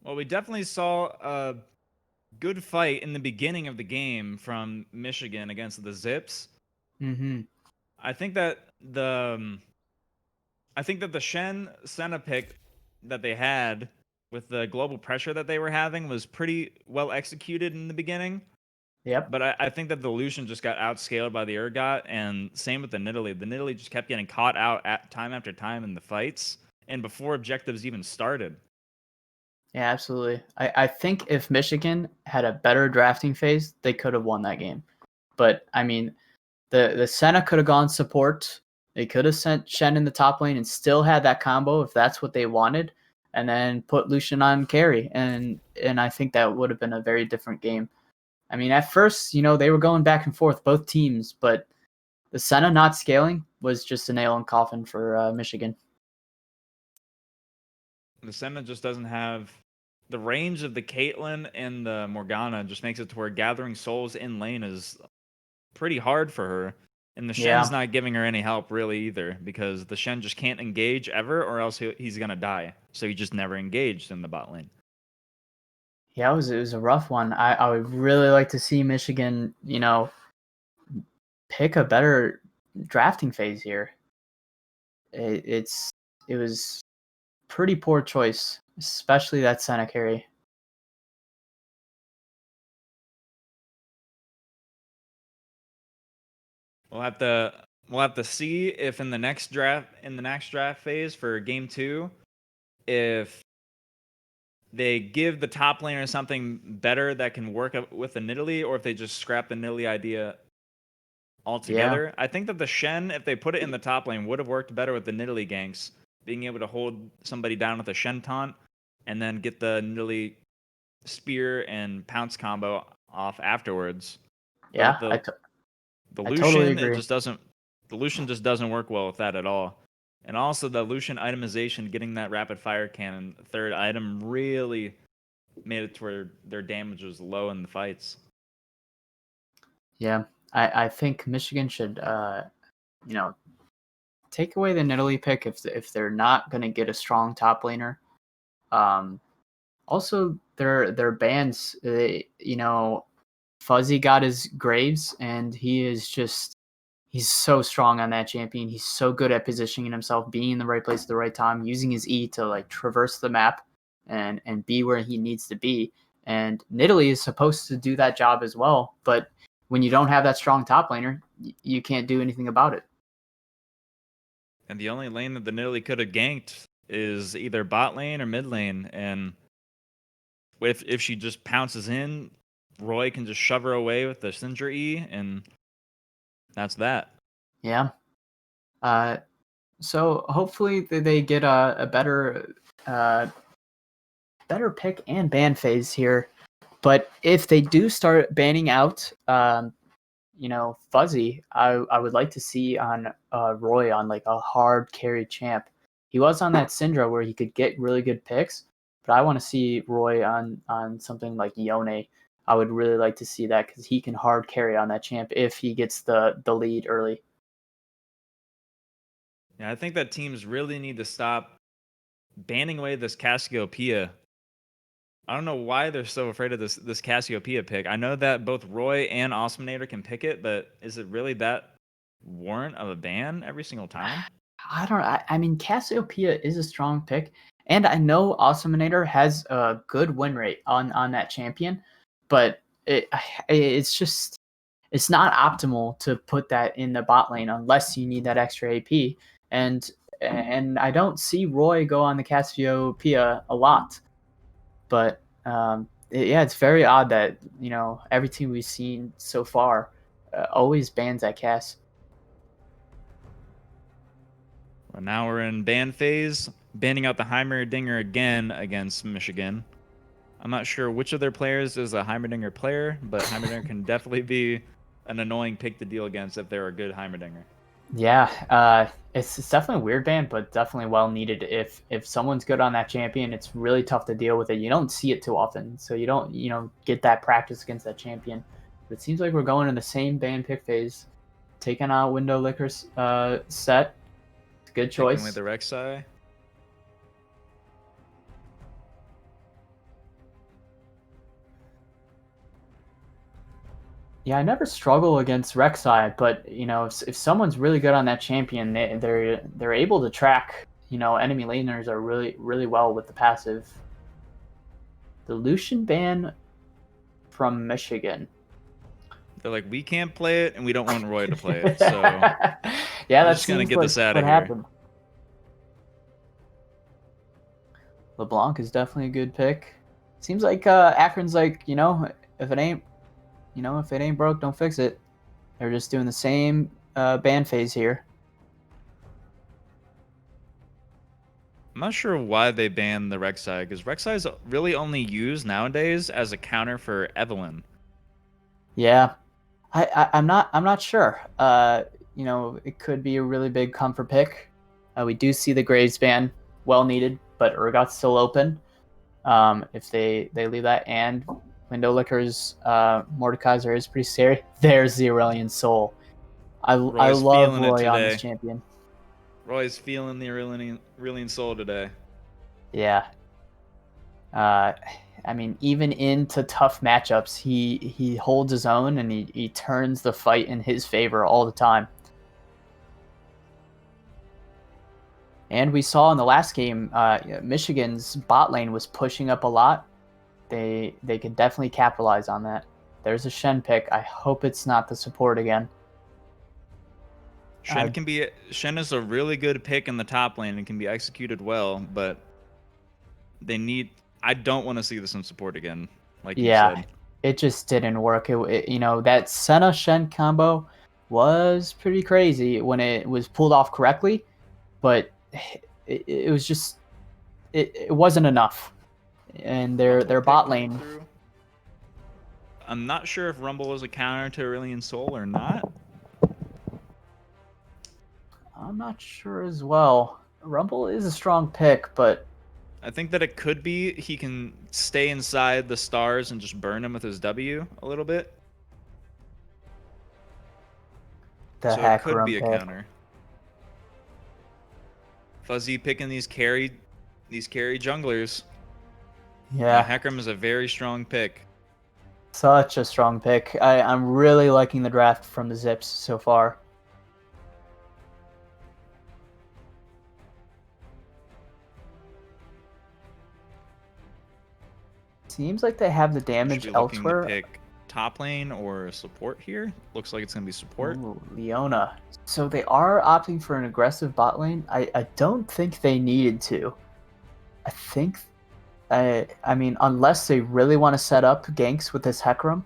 Well, we definitely saw a good fight in the beginning of the game from Michigan against the Zips. Mm-hmm. I think that the Shen Senna pick that they had with the global pressure that they were having was pretty well executed in the beginning. Yep. But I think that the Lucian just got outscaled by the Urgot, and same with the Nidalee. The Nidalee just kept getting caught out at time after time in the fights, and before objectives even started. Yeah, absolutely. I think if Michigan had a better drafting phase, they could have won that game. But I mean, the Senna could have gone support. They could have sent Shen in the top lane and still had that combo if that's what they wanted, and then put Lucian on carry. And I think that would have been a very different game. I mean, at first, they were going back and forth, both teams, but the Senna not scaling was just a nail in coffin for Michigan. The Senna just doesn't have the range of the Caitlyn and the Morgana. Just makes it to where gathering souls in lane is pretty hard for her. And the Shen's not giving her any help really either, because the Shen just can't engage ever, or else he's gonna die. So he just never engaged in the bot lane. Yeah, it was a rough one. I would really like to see Michigan, pick a better drafting phase here. It was pretty poor choice, especially that Senna carry. We'll have to see if in the next draft phase for game 2, if they give the top laner something better that can work with the Nidalee, or if they just scrap the Nidalee idea altogether. Yeah. I think that the Shen, if they put it in the top lane, would have worked better with the Nidalee ganks, being able to hold somebody down with a Shen taunt, and then get the Nidalee spear and pounce combo off afterwards. Yeah, But the I totally Lucian, agree. the Lucian just doesn't work well with that at all. And also the Lucian itemization, getting that rapid fire cannon third item really made it to where their damage was low in the fights. Yeah, I think Michigan should, take away the Nidalee pick if they're not going to get a strong top laner. Also, their bans, Fuzzy got his Graves, and he's so strong on that champion. He's so good at positioning himself, being in the right place at the right time, using his E to like traverse the map and be where he needs to be. And Nidalee is supposed to do that job as well, but when you don't have that strong top laner, you can't do anything about it. And the only lane that the Nidalee could have ganked is either bot lane or mid lane. And if she just pounces in, Roy can just shove her away with the Syndra E, and that's that. Yeah. So hopefully they get a better better pick and ban phase here. But if they do start banning out, Fuzzy, I would like to see on Roy on like a hard carry champ. He was on that Syndra where he could get really good picks, but I want to see Roy on something like Yone. I would really like to see that because he can hard carry on that champ if he gets the lead early. Yeah, I think that teams really need to stop banning away this Cassiopeia. I don't know why they're so afraid of this Cassiopeia pick. I know that both Roy and Osminator can pick it, but is it really that warrant of a ban every single time? I don't. I mean, Cassiopeia is a strong pick, and I know Awesominator has a good win rate on that champion, but it's just it's not optimal to put that in the bot lane unless you need that extra AP. And I don't see Roy go on the Cassiopeia a lot, but yeah, it's very odd that every team we've seen so far always bans that Cass. Well, now we're in ban phase, banning out the Heimerdinger again against Michigan. I'm not sure which of their players is a Heimerdinger player, but Heimerdinger can definitely be an annoying pick to deal against if they're a good Heimerdinger. Yeah, it's definitely a weird ban, but definitely well needed. If someone's good on that champion, it's really tough to deal with it. You don't see it too often, so you don't get that practice against that champion. But it seems like we're going in the same ban pick phase, taking out Window Liquor's set. It's a good choice. Picking with the Rek'Sai. Yeah, I never struggle against Rek'Sai, but if someone's really good on that champion, they're able to track enemy laners are really well with the passive. The Lucian ban from Michigan. They're like, we can't play it, and we don't want Roy to play it. So yeah, I'm that's just gonna get this out of here. Happened. LeBlanc is definitely a good pick. Seems like Akron's like, if it ain't broke, don't fix it. They're just doing the same ban phase here. I'm not sure why they banned the Rek'Sai, because Rek'Sai is really only used nowadays as a counter for Evelynn. Yeah, I'm not sure. It could be a really big comfort pick. We do see the Graves ban, well needed, but Urgot's still open. If they leave that, and Window Liquor's Mordekaiser is pretty scary. There's the Aurelion Soul. I love Roy on this champion. Roy's feeling the Aurelion Soul today. Yeah. I mean, even into tough matchups, he holds his own and he turns the fight in his favor all the time. And we saw in the last game, Michigan's bot lane was pushing up a lot. They could definitely capitalize on that. There's a Shen pick. I hope it's not the support again. Shen is a really good pick in the top lane and can be executed well, but I don't want to see this in support again, like you said. It just didn't work. That Senna Shen combo was pretty crazy when it was pulled off correctly, but it was just it wasn't enough. And their bot lane. I'm not sure if Rumble is a counter to Aurelion Soul or not. I'm not sure as well. Rumble is a strong pick, but I think that it could be he can stay inside the stars and just burn him with his W a little bit. So it could be a counter. Fuzzy picking these carry junglers. Yeah. Hecarim is a very strong pick. Such a strong pick. I'm really liking the draft from the Zips so far. Seems like they have the damage elsewhere. To pick top lane or support here. Looks like it's going to be support. Ooh, Leona. So they are opting for an aggressive bot lane. I don't think they needed to. I think, I mean, unless they really want to set up ganks with this Hecarim,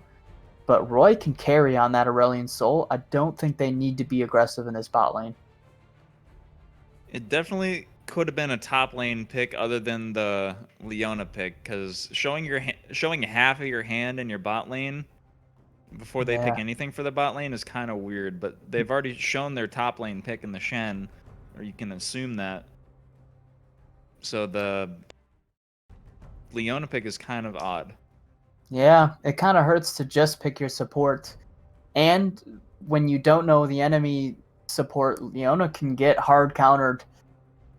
but Roy can carry on that Aurelion Soul. I don't think they need to be aggressive in this bot lane. It definitely could have been a top lane pick other than the Leona pick, because showing half of your hand in your bot lane before they pick Yeah. anything for the bot lane is kind of weird. But they've already shown their top lane pick in the Shen, or you can assume that. So the Leona pick is kind of odd. Yeah, it kind of hurts to just pick your support. And when you don't know the enemy support, Leona can get hard countered,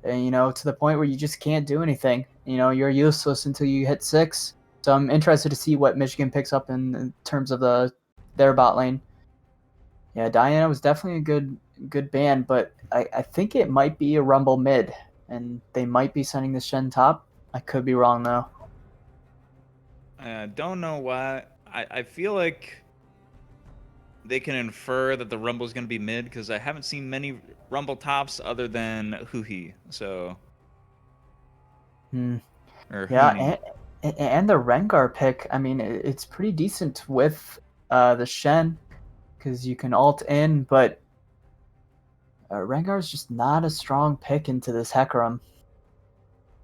and, to the point where you just can't do anything. You're useless until you hit 6. So I'm interested to see what Michigan picks up in terms of their bot lane. Yeah, Diana was definitely a good band, but I think it might be a Rumble mid, and they might be sending the Shen top. I could be wrong though. Don't know why. I feel like they can infer that the Rumble's going to be mid, because I haven't seen many Rumble tops other than Huhi. So, Hmm. or Huni. Yeah, and the Rengar pick. I mean, it's pretty decent with the Shen because you can ult in, but Rengar is just not a strong pick into this Hecarim.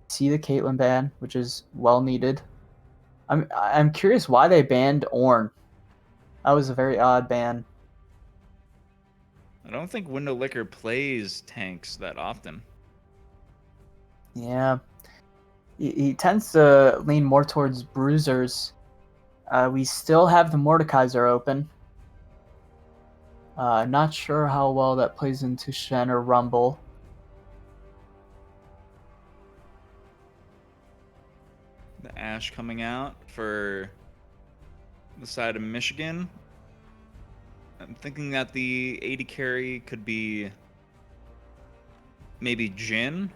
See the Caitlyn ban, which is well needed. I'm curious why they banned Ornn. That was a very odd ban. I don't think Window Licker plays tanks that often. Yeah, he tends to lean more towards bruisers. We still have the Mordekaiser open. Not sure how well that plays into Shen or Rumble. The Ashe coming out for the side of Michigan. I'm thinking that the 80 carry could be maybe Jin.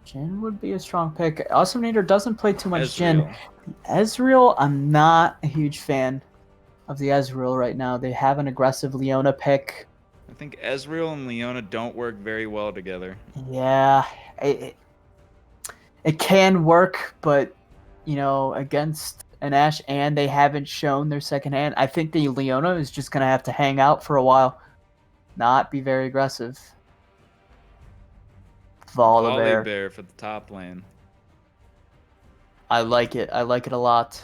Jhin would be a strong pick. Awesomenator doesn't play too much Jhin. Ezreal. Ezreal, I'm not a huge fan of the Ezreal right now. They have an aggressive Leona pick. I think Ezreal and Leona don't work very well together. Yeah, it can work, but against an Ashe, and they haven't shown their second hand. I think the Leona is just gonna have to hang out for a while, not be very aggressive. Volibear. Volibear for the top lane. I like it. I like it a lot.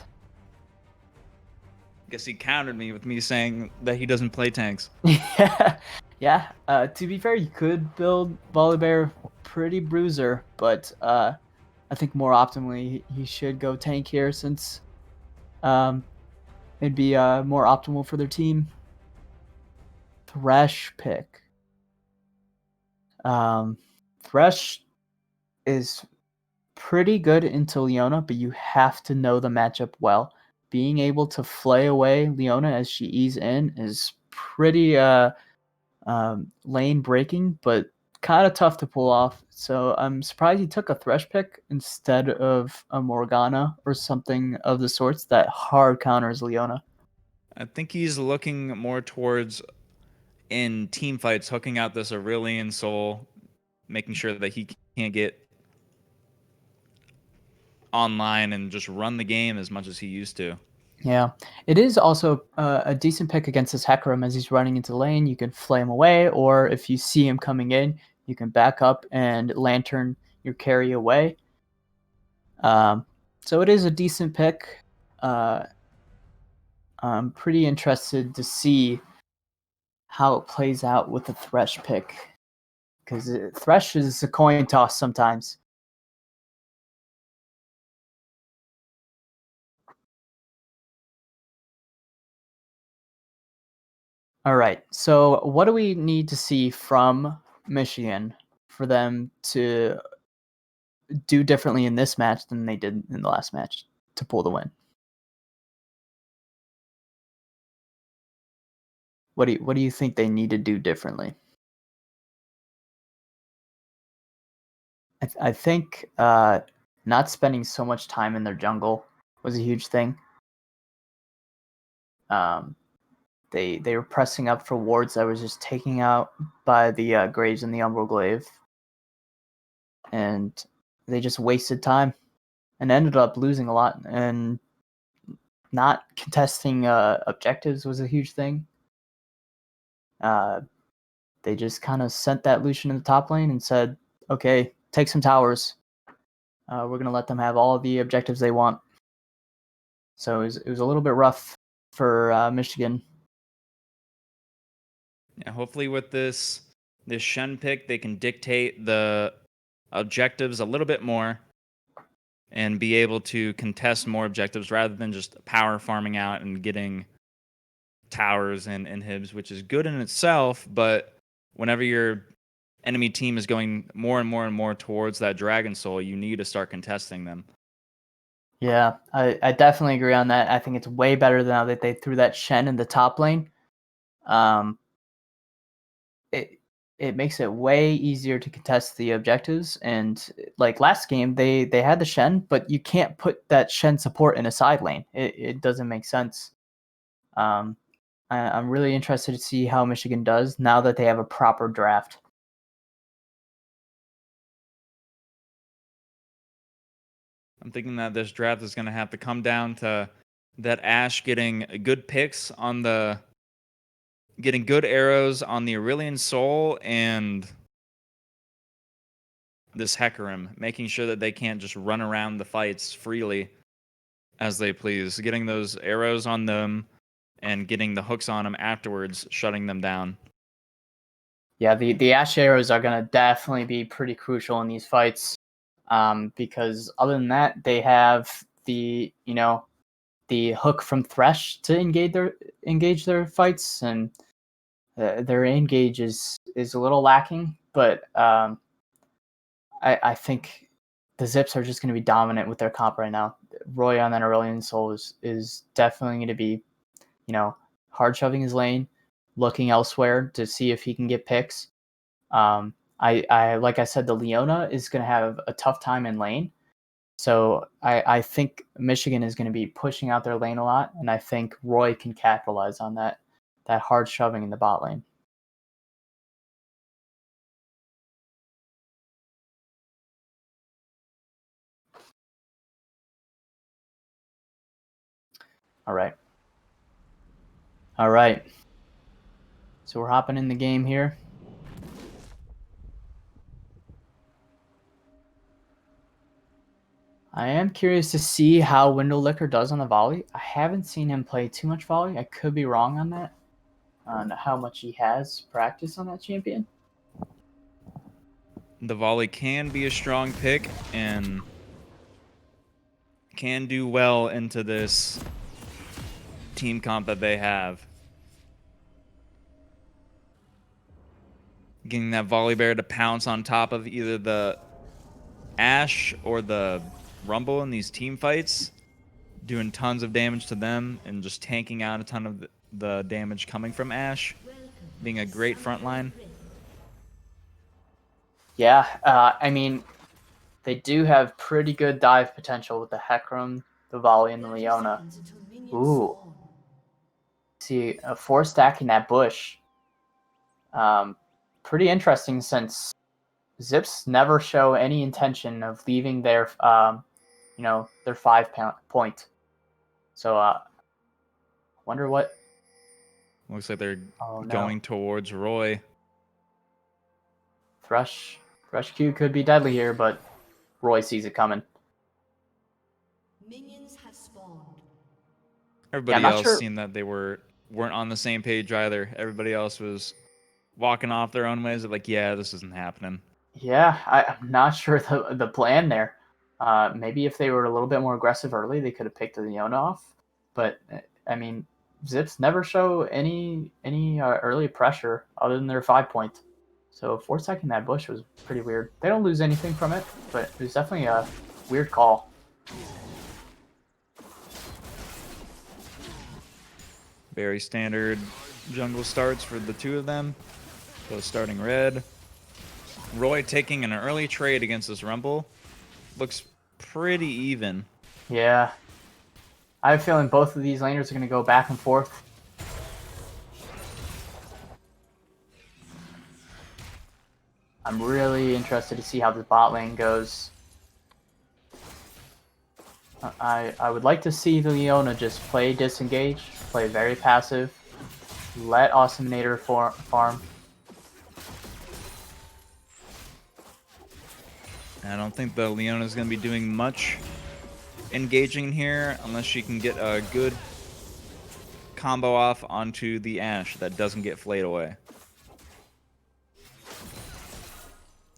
Guess he countered me with me saying that he doesn't play tanks. Yeah, yeah. To be fair, you could build Volibear pretty bruiser, but I think more optimally he should go tank here since um, it'd be more optimal for their team. Thresh pick. Um, Thresh is pretty good into Leona, but you have to know the matchup well. Being able to flay away Leona as she ease in is pretty lane breaking, but kind of tough to pull off. So I'm surprised he took a Thresh pick instead of a Morgana or something of the sorts that hard counters Leona. I think he's looking more towards, in team fights, hooking out this Aurelion Soul, making sure that he can't get online and just run the game as much as he used to. Yeah, it is also a decent pick against this Hecarim as he's running into lane. You can flay him away, or if you see him coming in, you can back up and lantern your carry away. So it is a decent pick. Uh, I'm pretty interested to see how it plays out with the Thresh pick because Thresh is a coin toss sometimes. All right. So, what do we need to see from Michigan for them to do differently in this match than they did in the last match to pull the win? What do you think they need to do differently? I think not spending so much time in their jungle was a huge thing. Um, they were pressing up for wards that was just taking out by the Graves and the Umbral Glaive, and they just wasted time and ended up losing a lot. And not contesting objectives was a huge thing. Uh, they just kind of sent that Lucian in the top lane and said, okay, take some towers. We're going to let them have all the objectives they want. So it was a little bit rough for Michigan. Yeah, hopefully with this Shen pick, they can dictate the objectives a little bit more and be able to contest more objectives rather than just power farming out and getting towers and inhibs, which is good in itself. But whenever your enemy team is going more and more and more towards that Dragon Soul, you need to start contesting them. Yeah, I definitely agree on that. I think it's way better now that they threw that Shen in the top lane. It it makes it way easier to contest the objectives. And like last game, they had the Shen, but you can't put that Shen support in a side lane. It doesn't make sense. Um, I'm really interested to see how Michigan does now that they have a proper draft. I'm thinking that this draft is going to have to come down to that Ashe getting good picks on the getting good arrows on the Aurelion Soul and this Hecarim, making sure that they can't just run around the fights freely as they please, getting those arrows on them and getting the hooks on them afterwards, shutting them down. Yeah, the Ashe arrows are going to definitely be pretty crucial in these fights, because other than that, they have the the hook from Thresh to engage their fights, and their engage is a little lacking. But I think the Zips are just going to be dominant with their comp right now. Roy on that Aurelion Soul is definitely going to be hard shoving his lane, looking elsewhere to see if he can get picks. I like I said, the Leona is going to have a tough time in lane. So I think Michigan is going to be pushing out their lane a lot, and I think Roy can capitalize on that hard shoving in the bot lane. All right. All right. So we're hopping in the game here. I am curious to see how Windowlicker does on the volley. I haven't seen him play too much volley. I could be wrong on that, on how much he has practice on that champion. The volley can be a strong pick and can do well into this team comp that they have. Getting that volley bear to pounce on top of either the Ashe or the Rumble in these team fights, doing tons of damage to them and just tanking out a ton of the damage coming from Ashe, being a great front line. Yeah, I mean, they do have pretty good dive potential with the Hecarim, the volley, and the Leona. Ooh. See, a 4 stack in that bush. Pretty interesting since Zips never show any intention of leaving their, their 5 point. So, wonder what. Looks like they're Oh no, going towards Roy. Thresh Q could be deadly here, but Roy sees it coming. Minions have spawned. Everybody not else sure. seemed that they weren't on the same page either. Everybody else was walking off their own ways. They're like, yeah, this isn't happening. Yeah, I'm not sure the plan there. Maybe if they were a little bit more aggressive early, they could have picked the Leona off. But I mean, Zips never show any early pressure other than their 5 point. So 4 stack in that bush was pretty weird. They don't lose anything from it, but it was definitely a weird call. Very standard jungle starts for the two of them. Both starting red. Roy taking an early trade against this Rumble. Looks pretty even. Yeah. I have a feeling both of these laners are going to go back and forth. I'm really interested to see how this bot lane goes. I would like to see the Leona just play disengage, play very passive, let Awesominator farm. I don't think the Leona is going to be doing much engaging here unless she can get a good combo off onto the Ashe that doesn't get flayed away.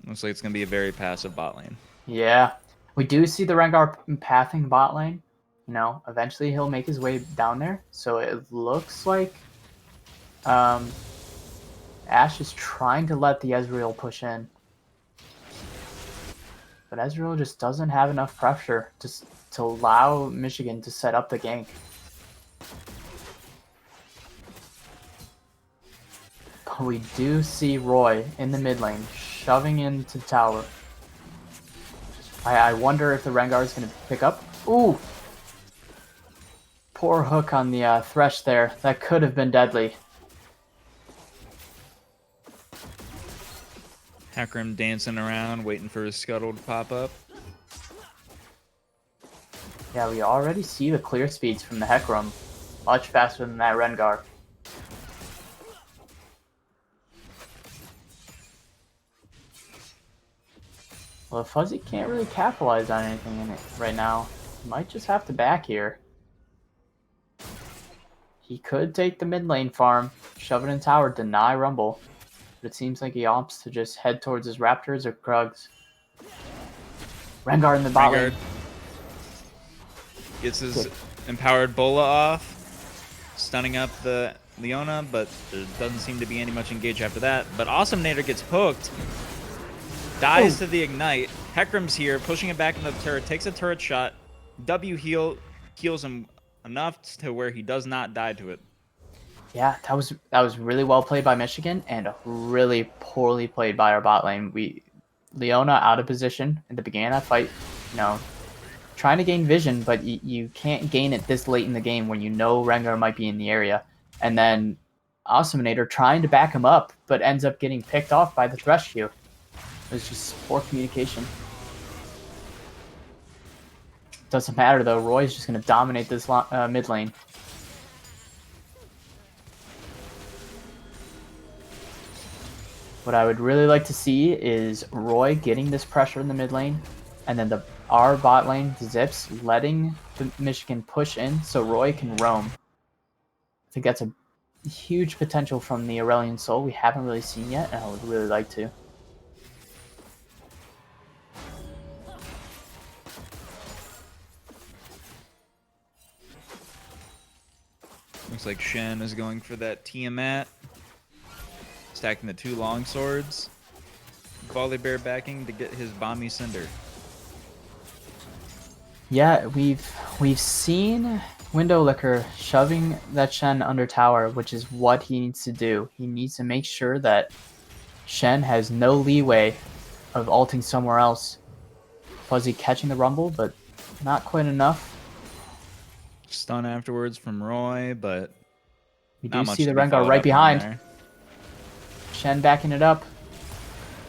Looks like it's going to be a very passive bot lane. Yeah. We do see the Rengar pathing bot lane. You know, eventually he'll make his way down there. So it looks like Ashe is trying to let the Ezreal push in. But Ezreal just doesn't have enough pressure to allow Michigan to set up the gank. But we do see Roy in the mid lane, shoving into the tower. I wonder if the Rengar is going to pick up. Ooh! Poor hook on the Thresh there. That could have been deadly. Hecarim dancing around, waiting for his scuttle to pop up. Yeah, we already see the clear speeds from the Hecarim. Much faster than that Rengar. Well, Fuzzy can't really capitalize on anything in it right now. He might just have to back here. He could take the mid lane farm, shove it in tower, deny Rumble. But it seems like he opts to just head towards his Raptors or Krugs. Rengar in the bot lane. Gets his empowered Bola off, stunning up the Leona, but there doesn't seem to be any much engage after that. But Awesome Nader gets hooked, dies to the Ignite. Hecarim's here, pushing it back into the turret, takes a turret shot. W heals him enough to where he does not die to it. Yeah, that was really well played by Michigan and really poorly played by our bot lane. Leona out of position at the beginning of that fight, you know, trying to gain vision, but you can't gain it this late in the game when you know Rengar might be in the area. And then Awesominator trying to back him up, but ends up getting picked off by the Thresh Q. It was just poor communication. Doesn't matter though, Roy's just going to dominate this mid lane. What I would really like to see is Roy getting this pressure in the mid lane, and then our bot lane, the Zips, letting the Michigan push in so Roy can roam. I think that's a huge potential from the Aurelion Soul we haven't really seen yet, and I would really like to. Looks like Shen is going for that Tiamat. Stacking the two long swords. Volibear backing to get his Bomby Cinder. Yeah, we've seen Window Licker shoving that Shen under tower, which is what he needs to do. He needs to make sure that Shen has no leeway of ulting somewhere else. Fuzzy catching the Rumble, but not quite enough. Stun afterwards from Roy, but we do see the Rengar right behind. Shen backing it up.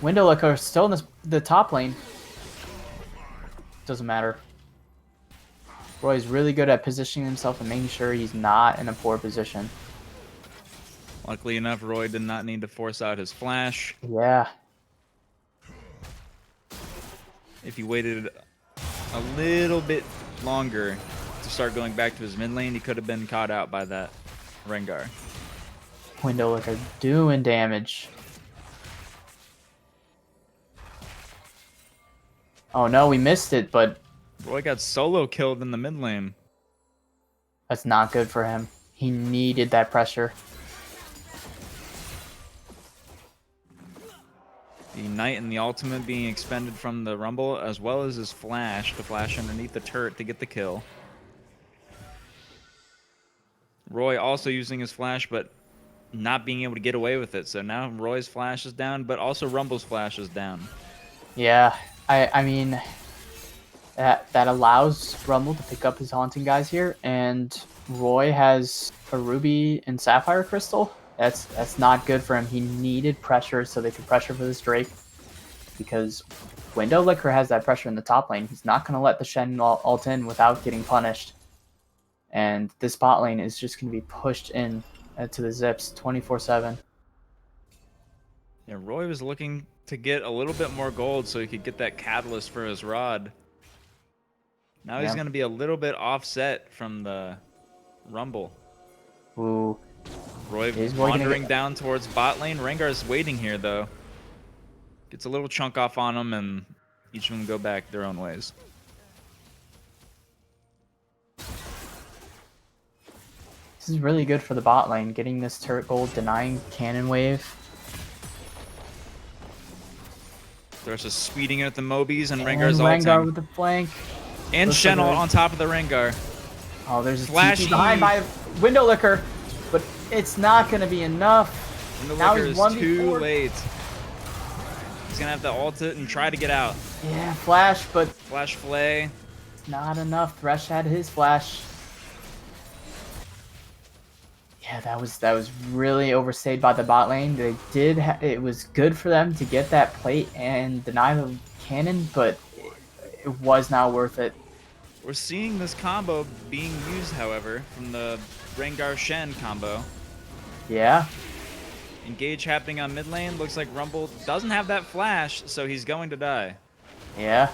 Window Licker still in the top lane. Doesn't matter. Roy's really good at positioning himself and making sure he's not in a poor position. Luckily enough, Roy did not need to force out his flash. Yeah. If he waited a little bit longer to start going back to his mid lane, he could have been caught out by that Rengar. Window Licker doing damage. Oh no, we missed it, but Roy got solo killed in the mid lane. That's not good for him. He needed that pressure. The Ignite and the ultimate being expended from the Rumble, as well as his flash to flash underneath the turret to get the kill. Roy also using his flash, but not being able to get away with it. So now Roy's flash is down, but also Rumble's flash is down. Yeah, I mean, that allows Rumble to pick up his Haunting guys here, and Roy has a Ruby and Sapphire Crystal. That's not good for him. He needed pressure so they could pressure for this Drake, because Window Licker has that pressure in the top lane. He's not going to let the Shen ult in without getting punished. And this bot lane is just going to be pushed in to the Zips 24/7. Yeah, Roy was looking to get a little bit more gold so he could get that catalyst for his rod. Now he's Yeah. going to be a little bit offset from the Rumble. Ooh. Roy Is Roy gonna wandering get... down towards bot lane. Rengar's waiting here, though. Gets a little chunk off on him, and each of them go back their own ways. This is really good for the bot lane, getting this turret gold, denying cannon wave. There's just speeding at the Mobies, and And Rengar's Rengar ulting. with the flank. And Looks Shen like on top of the Rengar. Oh, there's a Flashy. TP behind by Window Licker, but it's not going to be enough. And the Now Licker he's is 1v4. too late. He's going to have to ult it and try to get out. Yeah, flash, but Flash Flay. not enough. Thresh had his flash. Yeah, that was really overstayed by the bot lane. They did. It was good for them to get that plate and deny the cannon, but it was not worth it. We're seeing this combo being used, however, from the Rengar Shen combo. Yeah. Engage happening on mid lane. Looks like Rumble doesn't have that flash, so he's going to die. Yeah.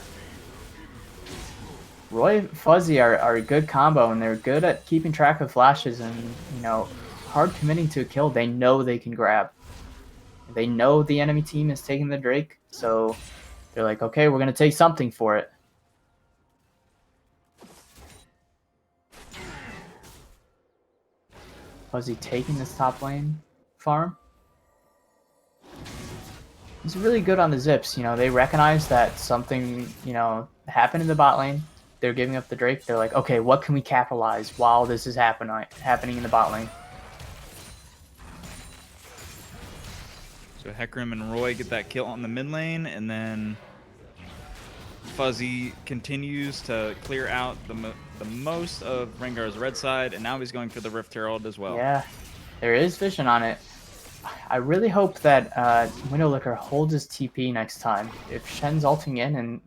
Roy and Fuzzy are a good combo, and they're good at keeping track of flashes and, you know, hard committing to a kill. They know they can grab. They know the enemy team is taking the Drake, so they're like, okay, we're going to take something for it. Fuzzy taking this top lane farm. He's really good on the zips. You know, they recognize that something, you know, happened in the bot lane. They're giving up the Drake. They're like, okay, what can we capitalize while this is happening in the bot lane? So Hecarim and Roy get that kill on the mid lane, and then Fuzzy continues to clear out the most of Rengar's red side, and now he's going for the Rift Herald as well. Yeah, there is vision on it. I really hope that Window Licker holds his TP next time. If Shen's ulting in and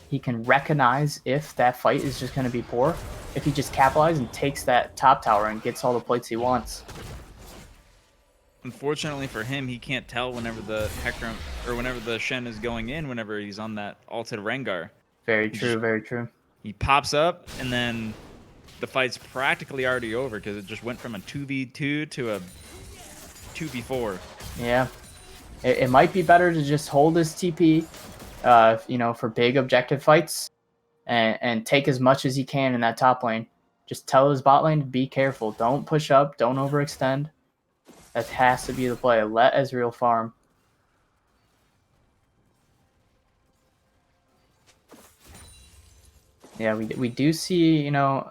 he can recognize if that fight is just going to be poor, if he just capitalizes and takes that top tower and gets all the plates he wants. Unfortunately for him, he can't tell whenever the Hecarim or whenever the Shen is going in. Whenever he's on that ulted Rengar. Very true. Very true. He pops up, and then the fight's practically already over because it just went from a 2v2 to a 2v4. Yeah, it might be better to just hold his TP, you know, for big objective fights, and take as much as he can in that top lane. Just tell his bot lane to be careful. Don't push up. Don't overextend. That has to be the play. Let Ezreal farm. Yeah, we do see, you know,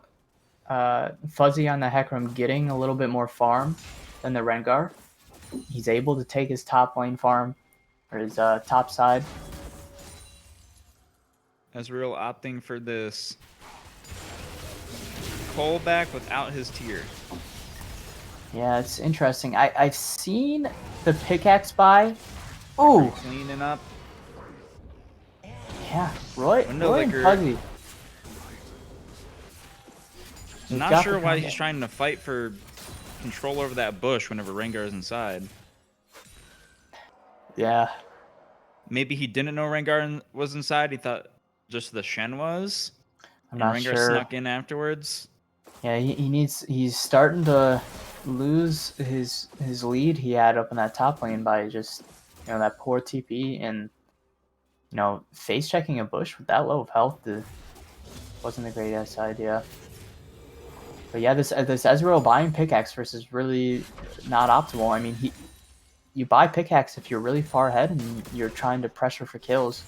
Fuzzy on the Hecarim getting a little bit more farm than the Rengar. He's able to take his top lane farm, or his top side. Ezreal opting for this callback without his tier. Yeah, it's interesting. I've seen the pickaxe buy. Ooh. Cleaning up. Yeah, Roy and Fuzzy. I'm not sure why he's trying to fight for control over that bush whenever Rengar is inside. Yeah. Maybe he didn't know Rengar was inside. He thought just the Shen was. I'm not Rengar sure. snuck in afterwards. Yeah, he's starting to lose his lead he had up in that top lane by just, you know, that poor TP, and, you know, face checking a bush with that low of health wasn't the greatest idea. But yeah, this Ezreal buying pickaxe versus really not optimal. I mean, you buy pickaxe if you're really far ahead and you're trying to pressure for kills.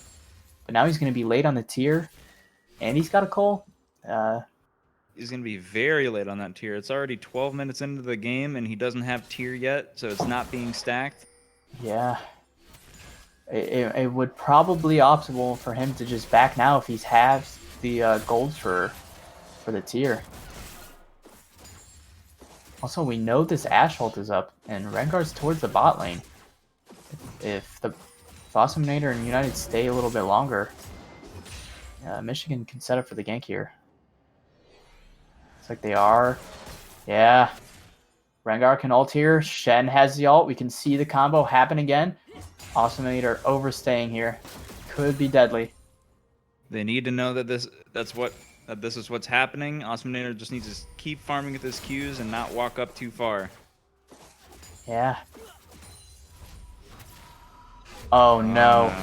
But now he's going to be late on the tier, and he's got a call. He's going to be very late on that tier. It's already 12 minutes into the game, and he doesn't have tier yet, so it's not being stacked. Yeah. It would probably optimal for him to just back now if he's halves the gold for the tier. Also, we know this Ashe ult is up, and Rengar's towards the bot lane. If the Fossiminator and United stay a little bit longer, Michigan can set up for the gank here. Looks like they are. Yeah. Rengar can ult here. Shen has the ult. We can see the combo happen again. Awesomeator overstaying here. Could be deadly. They need to know that this is what's happening. Awesomeator just needs to keep farming with his Qs and not walk up too far. Yeah. Oh no. No.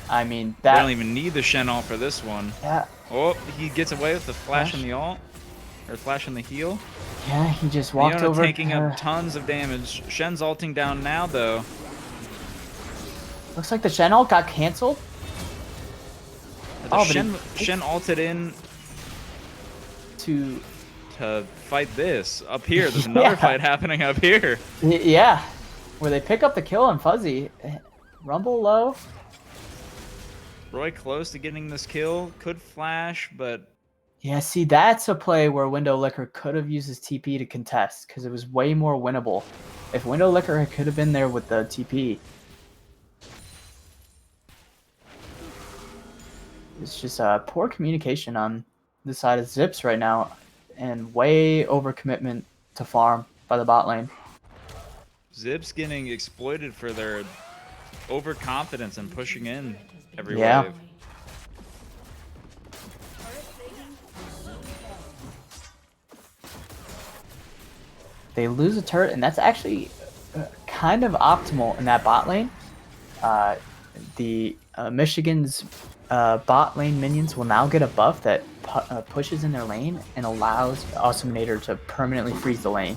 I mean, They that... don't even need the Shen ult for this one. Yeah. Oh, he gets away with the flash in the ult. Or flash in the heal. Yeah, he just walked Leona over. taking up tons of damage. Shen's ulting down now, though. Looks like the Shen ult got canceled. The Shen ulted in to fight this. Up here, there's another fight happening up here. Yeah, where they pick up the kill on Fuzzy. Rumble low. Roy close to getting this kill. Could flash, but... Yeah, see, that's a play where Window Liquor could have used his TP to contest, because it was way more winnable. If Window Liquor could have been there with the TP. It's just poor communication on the side of Zips right now, and way overcommitment to farm by the bot lane. Zips getting exploited for their overconfidence and pushing in every Yeah. wave. They lose a turret, and that's actually kind of optimal in that bot lane. Michigan's bot lane minions will now get a buff that pushes in their lane and allows Awesomeator to permanently freeze the lane.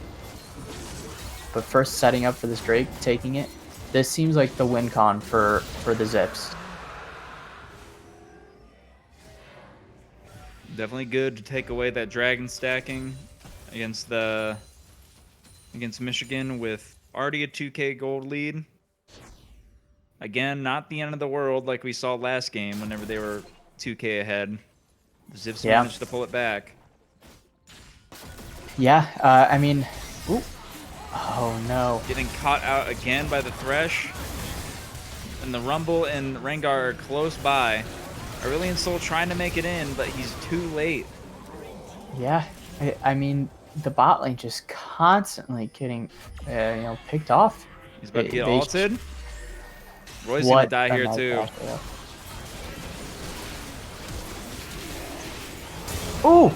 But first, setting up for this Drake, taking it. This seems like the win con for the Zips. Definitely good to take away that dragon stacking against Michigan with already a 2K gold lead. Again, not the end of the world like we saw last game whenever they were 2K ahead. The Zips managed to pull it back. Yeah, I mean... Ooh. Oh no. Getting caught out again by the Thresh. And the Rumble and Rengar are close by. Aurelion Sol trying to make it in, but he's too late. Yeah, I mean, the bot lane just constantly getting, picked off. He's about to get ulted. Roy's gonna die here too. Ooh!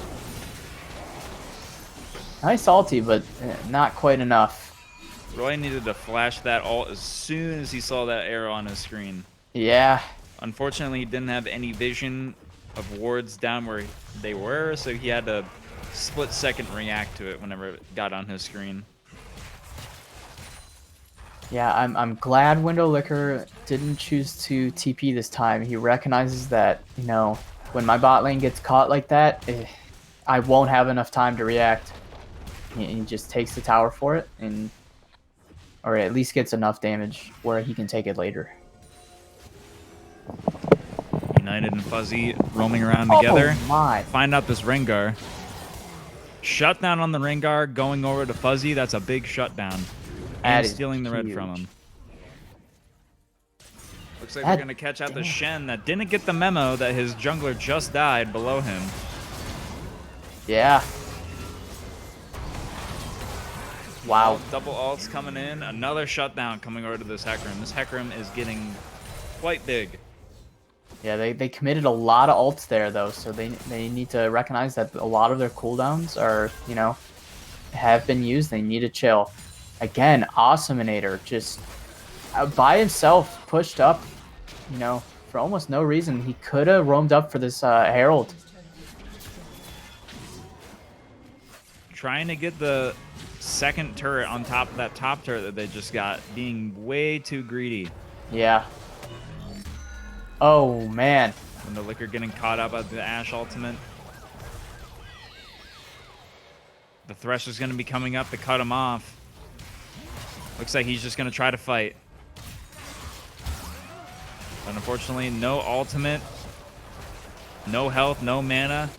Nice ulti, but not quite enough. Roy needed to flash that ult as soon as he saw that arrow on his screen. Yeah. Unfortunately, he didn't have any vision of wards down where they were, so he had to split-second react to it whenever it got on his screen. Yeah, I'm glad Window Liquor didn't choose to TP this time. He recognizes that, when my bot lane gets caught like that, I won't have enough time to react. He just takes the tower for it, or at least gets enough damage where he can take it later. United and Fuzzy roaming around together. Oh my. Find out this Rengar. Shutdown on the Rengar, going over to Fuzzy. That's a big shutdown. And stealing the red from him. Looks like we're going to catch out the Shen that didn't get the memo that his jungler just died below him. Yeah. Wow. Double ults coming in. Another shutdown coming over to this Hecarim. This Hecarim is getting quite big. Yeah, they committed a lot of ults there, though, so they need to recognize that a lot of their cooldowns are, have been used. They need to chill. Again, Awesomeator just by himself pushed up, for almost no reason. He could have roamed up for this Herald. Trying to get the second turret on top of that top turret that they just got, being way too greedy. Yeah. Oh, man. And the Liquor getting caught up at the Ashe ultimate. The Thresh is going to be coming up to cut him off. Looks like he's just going to try to fight. But unfortunately, no ultimate. No health, no mana.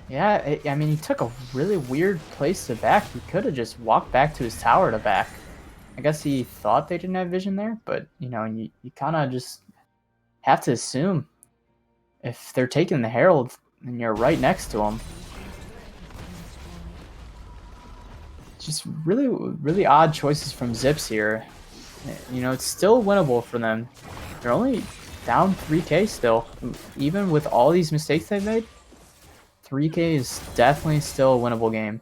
Yeah, I mean, he took a really weird place to back. He could have just walked back to his tower to back. I guess he thought they didn't have vision there, but, you kind of just have to assume if they're taking the Herald and you're right next to him. just really odd choices from Zips here. You know, it's still winnable for them. They're only down 3K still, even with all these mistakes they've made. 3K is definitely still a winnable game.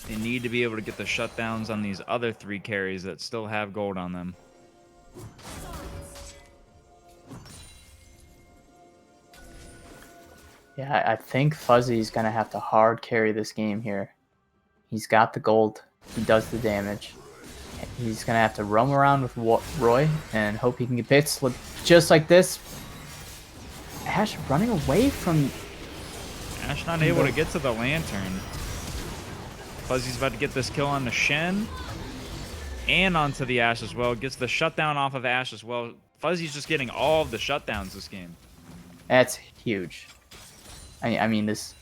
They need to be able to get the shutdowns on these other 3 carries that still have gold on them. Yeah, I think Fuzzy's gonna have to hard carry this game here. He's got the gold. He does the damage. He's gonna have to roam around with Roy and hope he can get bits just like this. Ash running away from... Ash not able to get to the lantern. Fuzzy's about to get this kill on the Shen and onto the Ash as well. Gets the shutdown off of Ash as well. Fuzzy's just getting all of the shutdowns this game. That's huge. I mean, this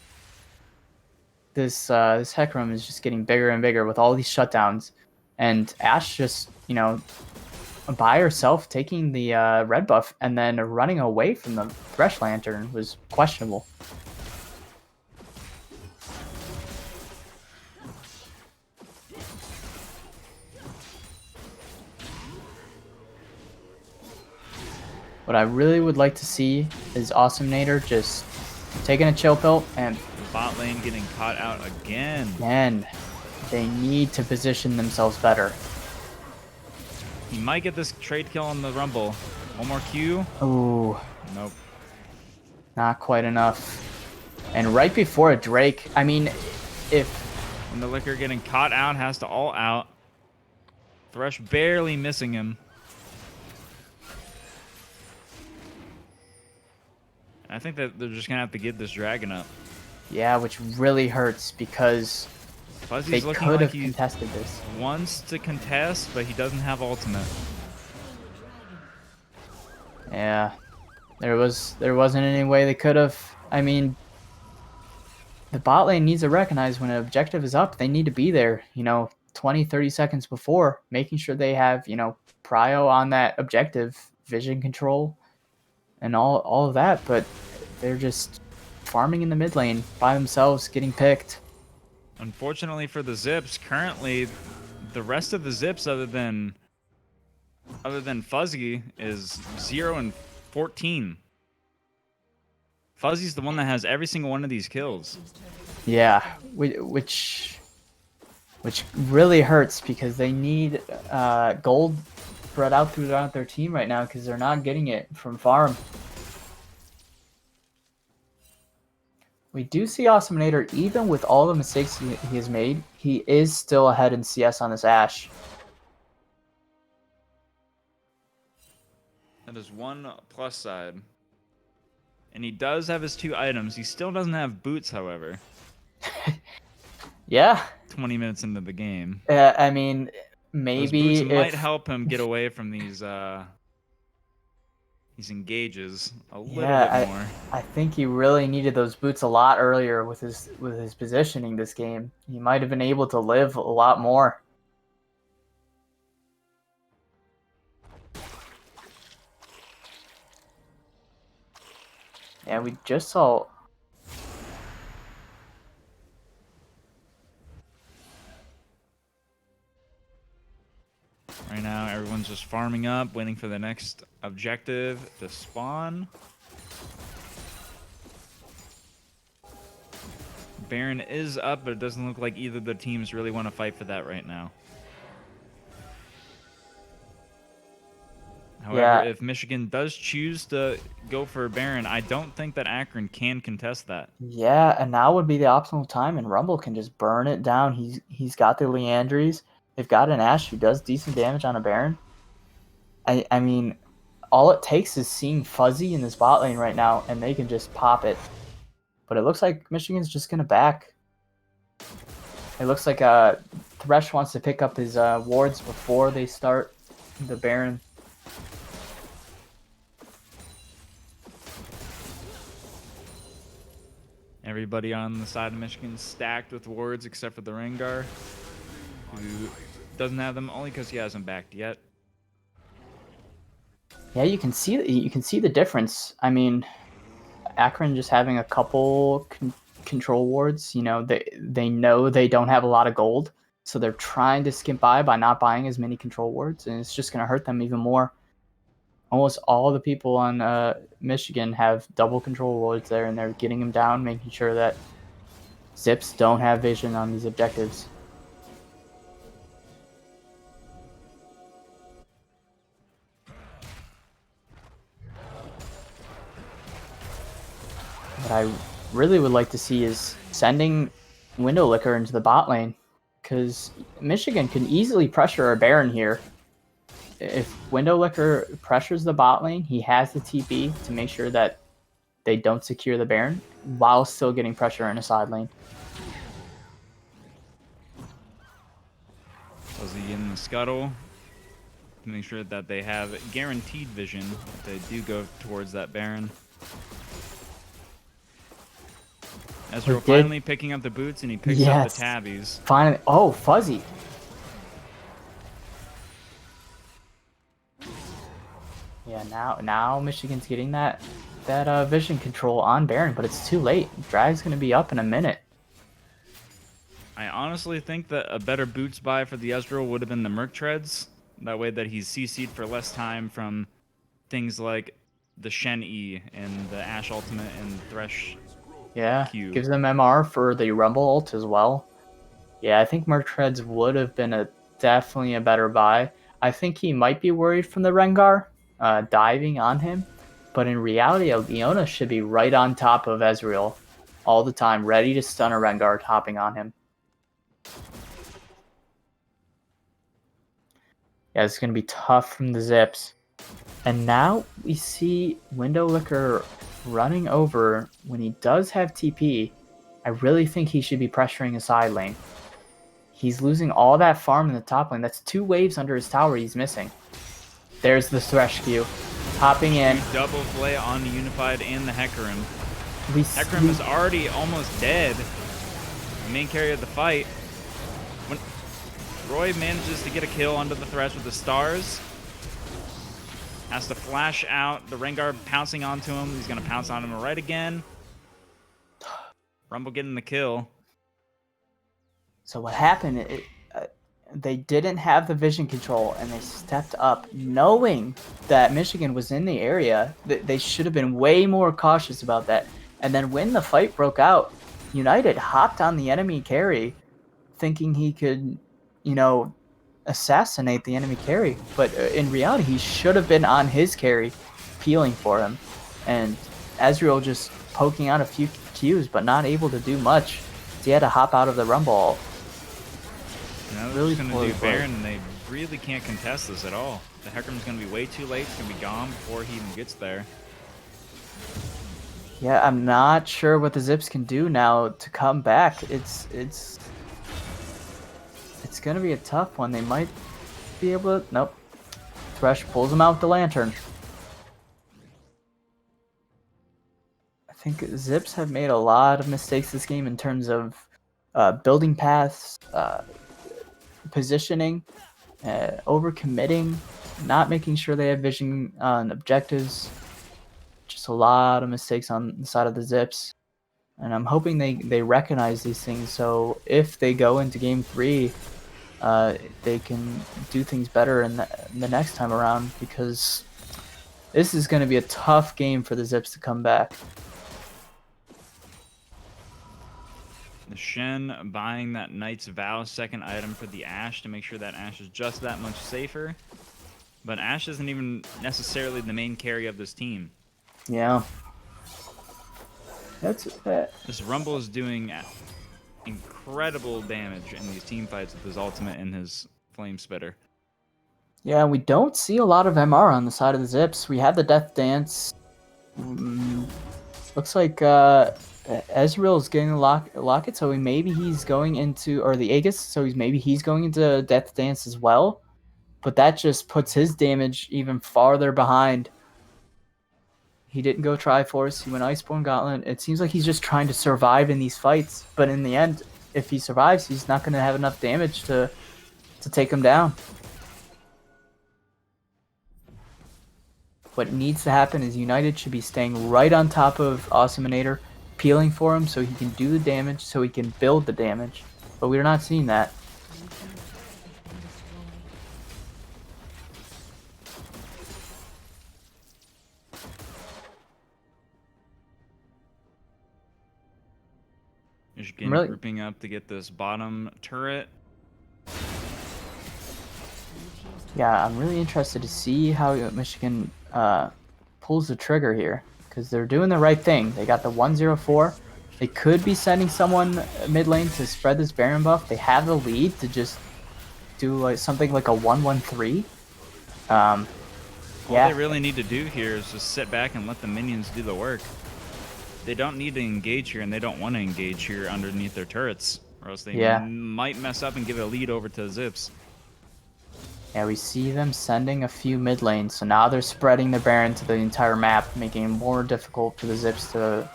Heck Room is just getting bigger and bigger with all these shutdowns. And Ash just, you know, by herself taking the red buff and then running away from the Thresh Lantern was questionable. What I really would like to see is Awesomenator just taking a chill pill and... Bot lane getting caught out again. Man, they need to position themselves better. He might get this trade kill on the Rumble. One more Q. Ooh. Nope. Not quite enough. And right before a Drake, I mean, if... And the Liquor getting caught out, has to all out. Thresh barely missing him. I think that they're just going to have to get this dragon up. Yeah, which really hurts because Fuzzy's they could like have contested this. Wants to contest, but he doesn't have ultimate. Yeah, there wasn't any way they could have. I mean, the bot lane needs to recognize when an objective is up, they need to be there, you know, 20, 30 seconds before, making sure they have, you know, prio on that objective, vision control, and all of that, but they're just farming in the mid lane by themselves, getting picked. Unfortunately for the Zips, currently the rest of the Zips other than Fuzzy is 0 and 14. Fuzzy's the one that has every single one of these kills. Yeah, which really hurts because they need gold spread out throughout their team right now because they're not getting it from farm. We do see Awesomenator, even with all the mistakes he has made, he is still ahead in CS on this Ashe. That is one plus side. And he does have his 2 items. He still doesn't have boots, however. Yeah. 20 minutes into the game. I mean, maybe those boots might help him get away from these engages a little bit more. I think he really needed those boots a lot earlier with his positioning this game. He might have been able to live a lot more. Yeah, we just saw... Right now, everyone's just farming up, waiting for the next objective to spawn. Baron is up, but it doesn't look like either of the teams really want to fight for that right now. However, if Michigan does choose to go for Baron, I don't think that Akron can contest that. Yeah, and now would be the optimal time, and Rumble can just burn it down. He's got the Leandries. They've got an Ashe who does decent damage on a Baron. I mean, all it takes is seeing Fuzzy in this bot lane right now, and they can just pop it. But it looks like Michigan's just going to back. It looks like Thresh wants to pick up his wards before they start the Baron. Everybody on the side of Michigan stacked with wards except for the Rengar, who doesn't have them only because he hasn't backed yet. Yeah, you can see the difference. I mean, Akron just having a couple control wards. You know, they know they don't have a lot of gold, so they're trying to skip by not buying as many control wards, and it's just going to hurt them even more. Almost all the people on Michigan have double control wards there, and they're getting them down, making sure that Zips don't have vision on these objectives. What I really would like to see is sending Window Licker into the bot lane, because Michigan can easily pressure a Baron here. If Window Licker pressures the bot lane, he has the TP to make sure that they don't secure the Baron while still getting pressure in a side lane. Fuzzy in the scuttle to make sure that they have guaranteed vision if they do go towards that Baron. Ezreal finally picking up the boots, and he picks up the tabbies. Finally. Oh, Fuzzy. Yeah, now Michigan's getting that vision control on Baron, but it's too late. Drag's going to be up in a minute. I honestly think that a better boots buy for the Ezreal would have been the Merc Treads. That way that he's CC'd for less time from things like the Shen E and the Ashe ultimate and Thresh. Yeah, Q. Gives them MR for the Rumble ult as well. Yeah, I think Merc Treads would have been definitely a better buy. I think he might be worried from the Rengar diving on him, but in reality, Leona should be right on top of Ezreal all the time, ready to stun a Rengar hopping on him. Yeah, it's going to be tough from the Zips. And now we see Window Licker running over when he does have TP. I really think he should be pressuring a side lane. He's losing all that farm in the top lane. That's 2 waves under his tower he's missing. There's the Thresh Q. Hopping in. Double play on the Unified and the Hecarim. Hecarim is already almost dead. The main carry of the fight. When Roy manages to get a kill onto the Thresh with the stars, has to flash out. The Rengar pouncing onto him. He's going to pounce on him right again. Rumble getting the kill. So what happened, they didn't have the vision control, and they stepped up knowing that Michigan was in the area. They should have been way more cautious about that. And then when the fight broke out, United hopped on the enemy carry, thinking he could, assassinate the enemy carry. But in reality, he should have been on his carry, peeling for him. And Ezreal just poking out a few Qs, but not able to do much. So he had to hop out of the Rumble. Now they're just going to do Baron, and they really can't contest this at all. The Hecarim's going to be way too late. It's going to be gone before he even gets there. Yeah, I'm not sure what the Zips can do now to come back. It's going to be a tough one. They might be able to... Nope. Thresh pulls him out with the Lantern. I think Zips have made a lot of mistakes this game in terms of building paths, positioning, overcommitting, not making sure they have vision on objectives. Just a lot of mistakes on the side of the Zips. And I'm hoping they recognize these things, so if they go into Game 3, they can do things better in the next time around, because this is going to be a tough game for the Zips to come back. The Shen buying that Knight's Vow second item for the Ashe to make sure that Ashe is just that much safer. But Ashe isn't even necessarily the main carry of this team. Yeah. This Rumble is doing incredible damage in these team fights with his ultimate and his Flame Spitter. Yeah, we don't see a lot of MR on the side of the Zips. We have the Death Dance. Looks like Ezreal is getting a locket, so maybe he's going into, or the Aegis, so maybe he's going into Death Dance as well. But that just puts his damage even farther behind. He didn't go Triforce, he went Iceborne Gauntlet. It seems like he's just trying to survive in these fights, but in the end, if he survives, he's not going to have enough damage to take him down. What needs to happen is United should be staying right on top of Awesominator, peeling for him so he can do the damage, so he can build the damage. But we're not seeing that. Michigan grouping up to get this bottom turret. Yeah, I'm really interested to see how Michigan pulls the trigger here, because they're doing the right thing. They got the 104. They could be sending someone mid lane to spread this Baron buff. They have the lead to just do like something like a 1-1-3. All they really need to do here is just sit back and let the minions do the work. They don't need to engage here, and they don't want to engage here underneath their turrets, or else they might mess up and give a lead over to Zips. Yeah, we see them sending a few mid lanes, so now they're spreading the Baron to the entire map, making it more difficult for the Zips to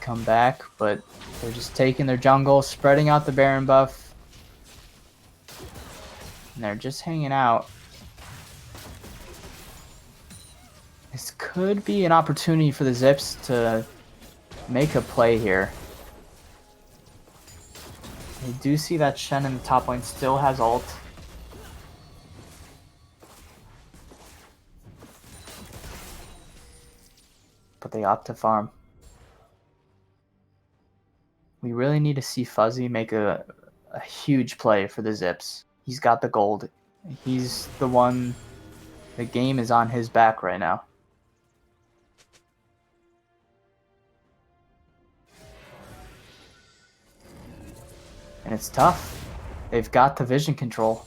come back, but they're just taking their jungle, spreading out the Baron buff, and they're just hanging out. This could be an opportunity for the Zips to make a play here. I do see that Shen in the top lane still has ult. But they opt to farm. We really need to see Fuzzy make a huge play for the Zips. He's got the gold. He's the one. The game is on his back right now. And it's tough. They've got the vision control.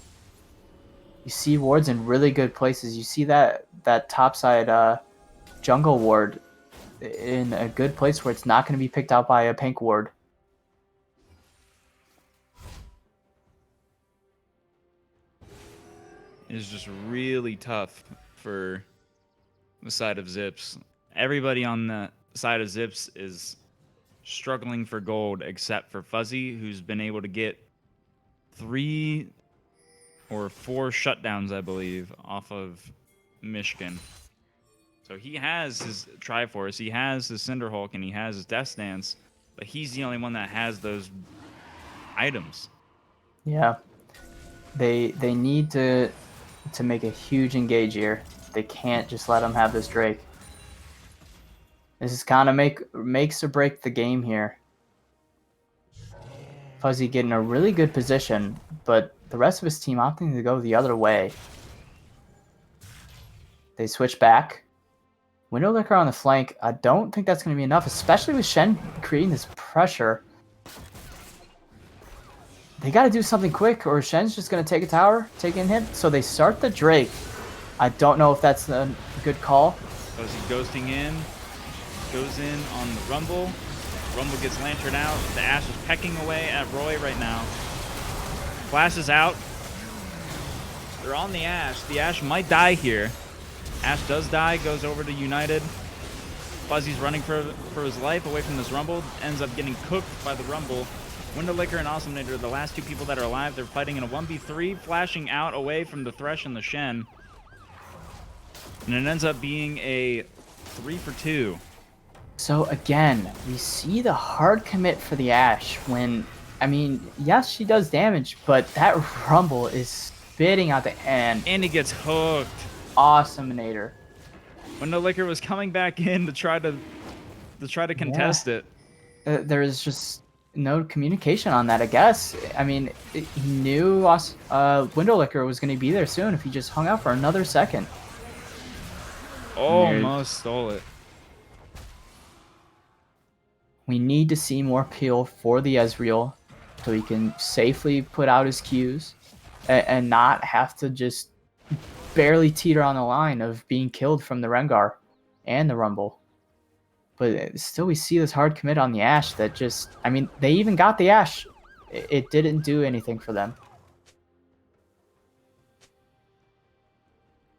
You see wards in really good places. You see that topside jungle ward in a good place where it's not going to be picked out by a pink ward. It's just really tough for the side of Zips. Everybody on the side of Zips is struggling for gold except for Fuzzy, who's been able to get 3 or 4 shutdowns, I believe, off of Michigan. So he has his Triforce, he has his Cinderhulk, and he has his Death Stance, but he's the only one that has those items. Yeah. They need to make a huge engage here. They can't just let him have this Drake. This is kind of makes or break the game here. Fuzzy getting a really good position, but the rest of his team opting to go the other way. They switch back. Windowlicker on the flank. I don't think that's going to be enough, especially with Shen creating this pressure. They got to do something quick, or Shen's just going to take a tower, take in hit. So they start the Drake. I don't know if that's a good call. Fuzzy ghosting in. Goes in on the Rumble. Rumble gets lantern out. The Ashe is pecking away at Roy right now. Flash is out. They're on the Ashe. The Ashe might die here. Ashe does die, goes over to United. Fuzzy's running for his life away from this Rumble. Ends up getting cooked by the Rumble. Windowlicker and Awesominator are the last 2 people that are alive. They're fighting in a 1v3, flashing out away from the Thresh and the Shen. And it ends up being a 3-for-2. So again, we see the hard commit for the Ashe when, I mean, yes, she does damage, but that Rumble is spitting out the end. And he gets hooked. Awesominator. Windowlicker was coming back in to try to contest it. There is just no communication on that, I guess. I mean, he knew Windowlicker was going to be there soon if he just hung out for another second. Almost stole it. We need to see more peel for the Ezreal so he can safely put out his Qs and not have to just barely teeter on the line of being killed from the Rengar and the Rumble. But still, we see this hard commit on the Ashe that just, I mean, they even got the Ashe. It didn't do anything for them.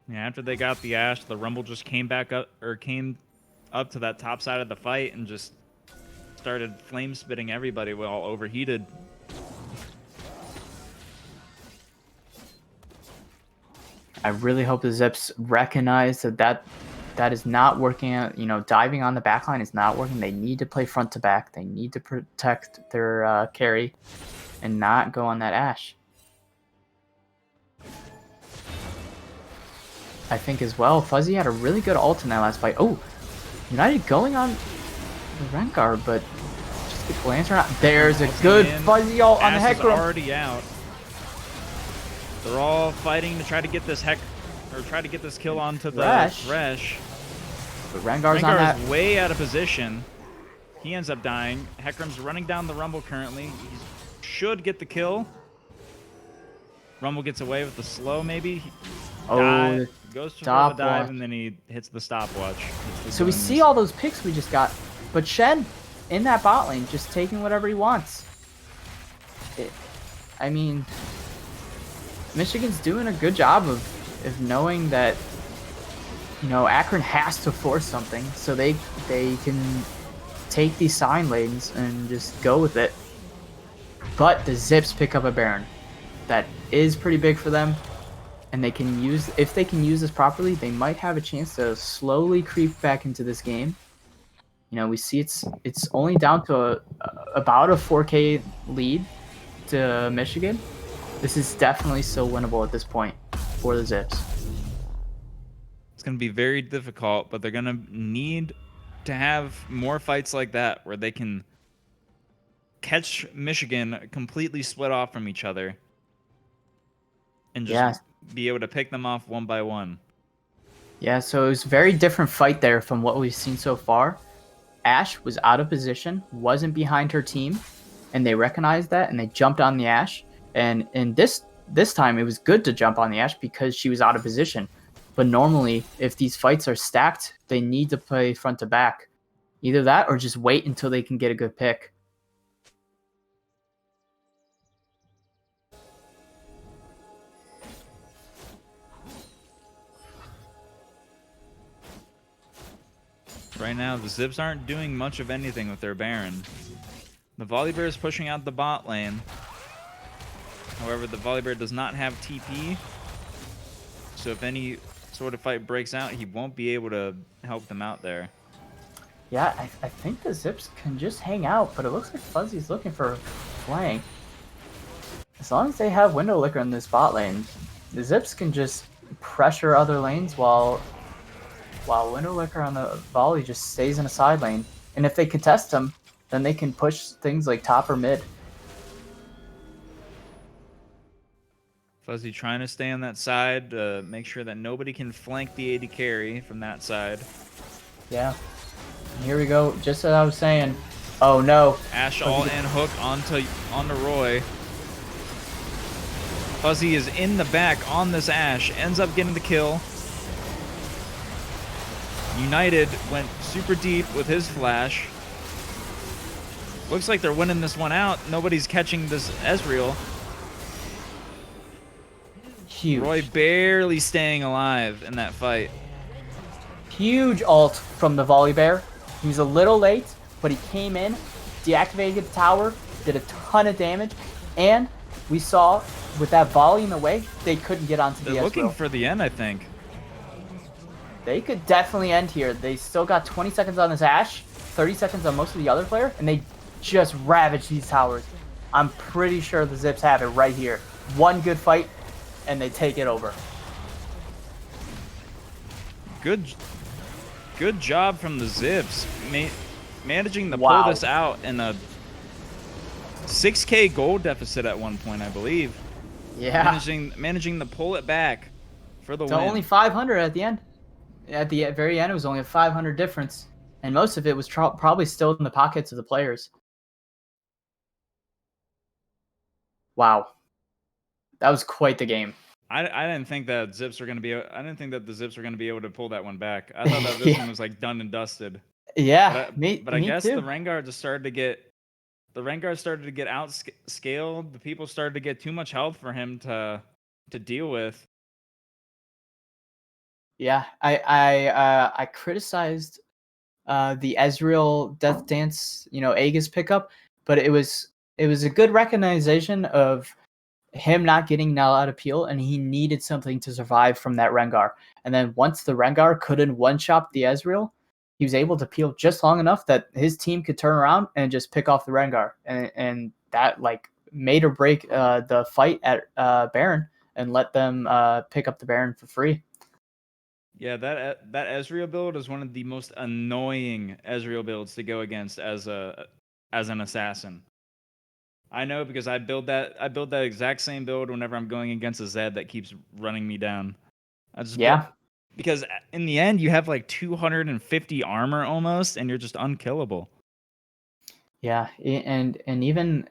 Yeah, after they got the Ashe, the Rumble just came up to that top side of the fight and just started flame spitting everybody while overheated. I really hope the Zips recognize that is not working. Diving on the backline is not working. They need to play front to back. They need to protect their carry and not go on that Ashe. I think as well, Fuzzy had a really good ult in that last fight. Oh, United going on the Rengar, but just the glance or not. There's a good Fuzzy ult on the Ashe is Hecarim. already out. They're all fighting to try to get this kill onto the Thresh. But Rengar's on that. Way out of position. He ends up dying. Hecarim's running down the Rumble currently. He should get the kill. Rumble gets away with the slow, maybe. Goes for the dive, and then he hits the stopwatch. So we see all those picks we just got, but Shen in that bot lane just taking whatever he wants. I mean, Michigan's doing a good job of knowing that, Akron has to force something, so they can take these sign lanes and just go with it. But the Zips pick up a Baron. That is pretty big for them. And if they can use this properly, they might have a chance to slowly creep back into this game. We see it's only down to about a 4K lead to Michigan. This is definitely still winnable at this point for the Zips. It's going to be very difficult, but they're going to need to have more fights like that where they can catch Michigan completely split off from each other and just be able to pick them off one by one. Yeah, so it was a very different fight there from what we've seen so far. Ashe was out of position, wasn't behind her team, and they recognized that and they jumped on the Ashe. And in this time, it was good to jump on the Ashe because she was out of position. But normally, if these fights are stacked, they need to play front to back. Either that or just wait until they can get a good pick. Right now, the Zips aren't doing much of anything with their Baron. The Volibear is pushing out the bot lane. However, the Volibear does not have TP. So if any sort of fight breaks out, he won't be able to help them out there. Yeah, I think the Zips can just hang out, but it looks like Fuzzy's looking for flank. As long as they have Window Licker in this bot lane, the Zips can just pressure other lanes while Window Licker on the volley just stays in a side lane. And if they contest him, then they can push things like top or mid. Fuzzy trying to stay on that side, make sure that nobody can flank the AD carry from that side. Yeah. And here we go. Just as I was saying. Oh no. Ashe all in hook onto Roy. Fuzzy is in the back on this Ashe, ends up getting the kill. United went super deep with his flash. Looks like they're winning this one out. Nobody's catching this Ezreal. Huge. Roy barely staying alive in that fight. Huge ult from the Volibear. He was a little late, but he came in, deactivated the tower, did a ton of damage, and we saw with that volley in the way, they couldn't get onto the Ezreal. They're looking for the end, I think. They could definitely end here. They still got 20 seconds on this Ashe, 30 seconds on most of the other player, and they just ravaged these towers. I'm pretty sure the Zips have it right here. One good fight, and they take it over. Good job from the Zips. Managing to pull this out in a 6K gold deficit at one point, I believe. Yeah. Managing to pull it back for the win. Only 500 at the end. At the very end, it was only a 500 difference. And most of it was probably still in the pockets of the players. Wow. That was quite the game. I didn't think that Zips were going to be. I didn't think that the Zips were going to be able to pull that one back. I thought that this one was like done and dusted. Yeah, but I guess the Rengar just started to get. The Rengar started to get outscaled. The people started to get too much health for him to deal with. Yeah, I criticized the Ezreal Death Dance, Aegis pickup, but it was a good recognition of him not getting Null out of Peel, and he needed something to survive from that Rengar. And then once the Rengar couldn't one-shot the Ezreal, he was able to peel just long enough that his team could turn around and just pick off the Rengar. And that like made or break the fight at Baron and let them pick up the Baron for free. Yeah, that Ezreal build is one of the most annoying Ezreal builds to go against as an assassin. I know because I build that exact same build whenever I'm going against a Zed that keeps running me down. I just build, Yeah. because in the end you have like 250 armor almost, and you're just unkillable. Yeah, and even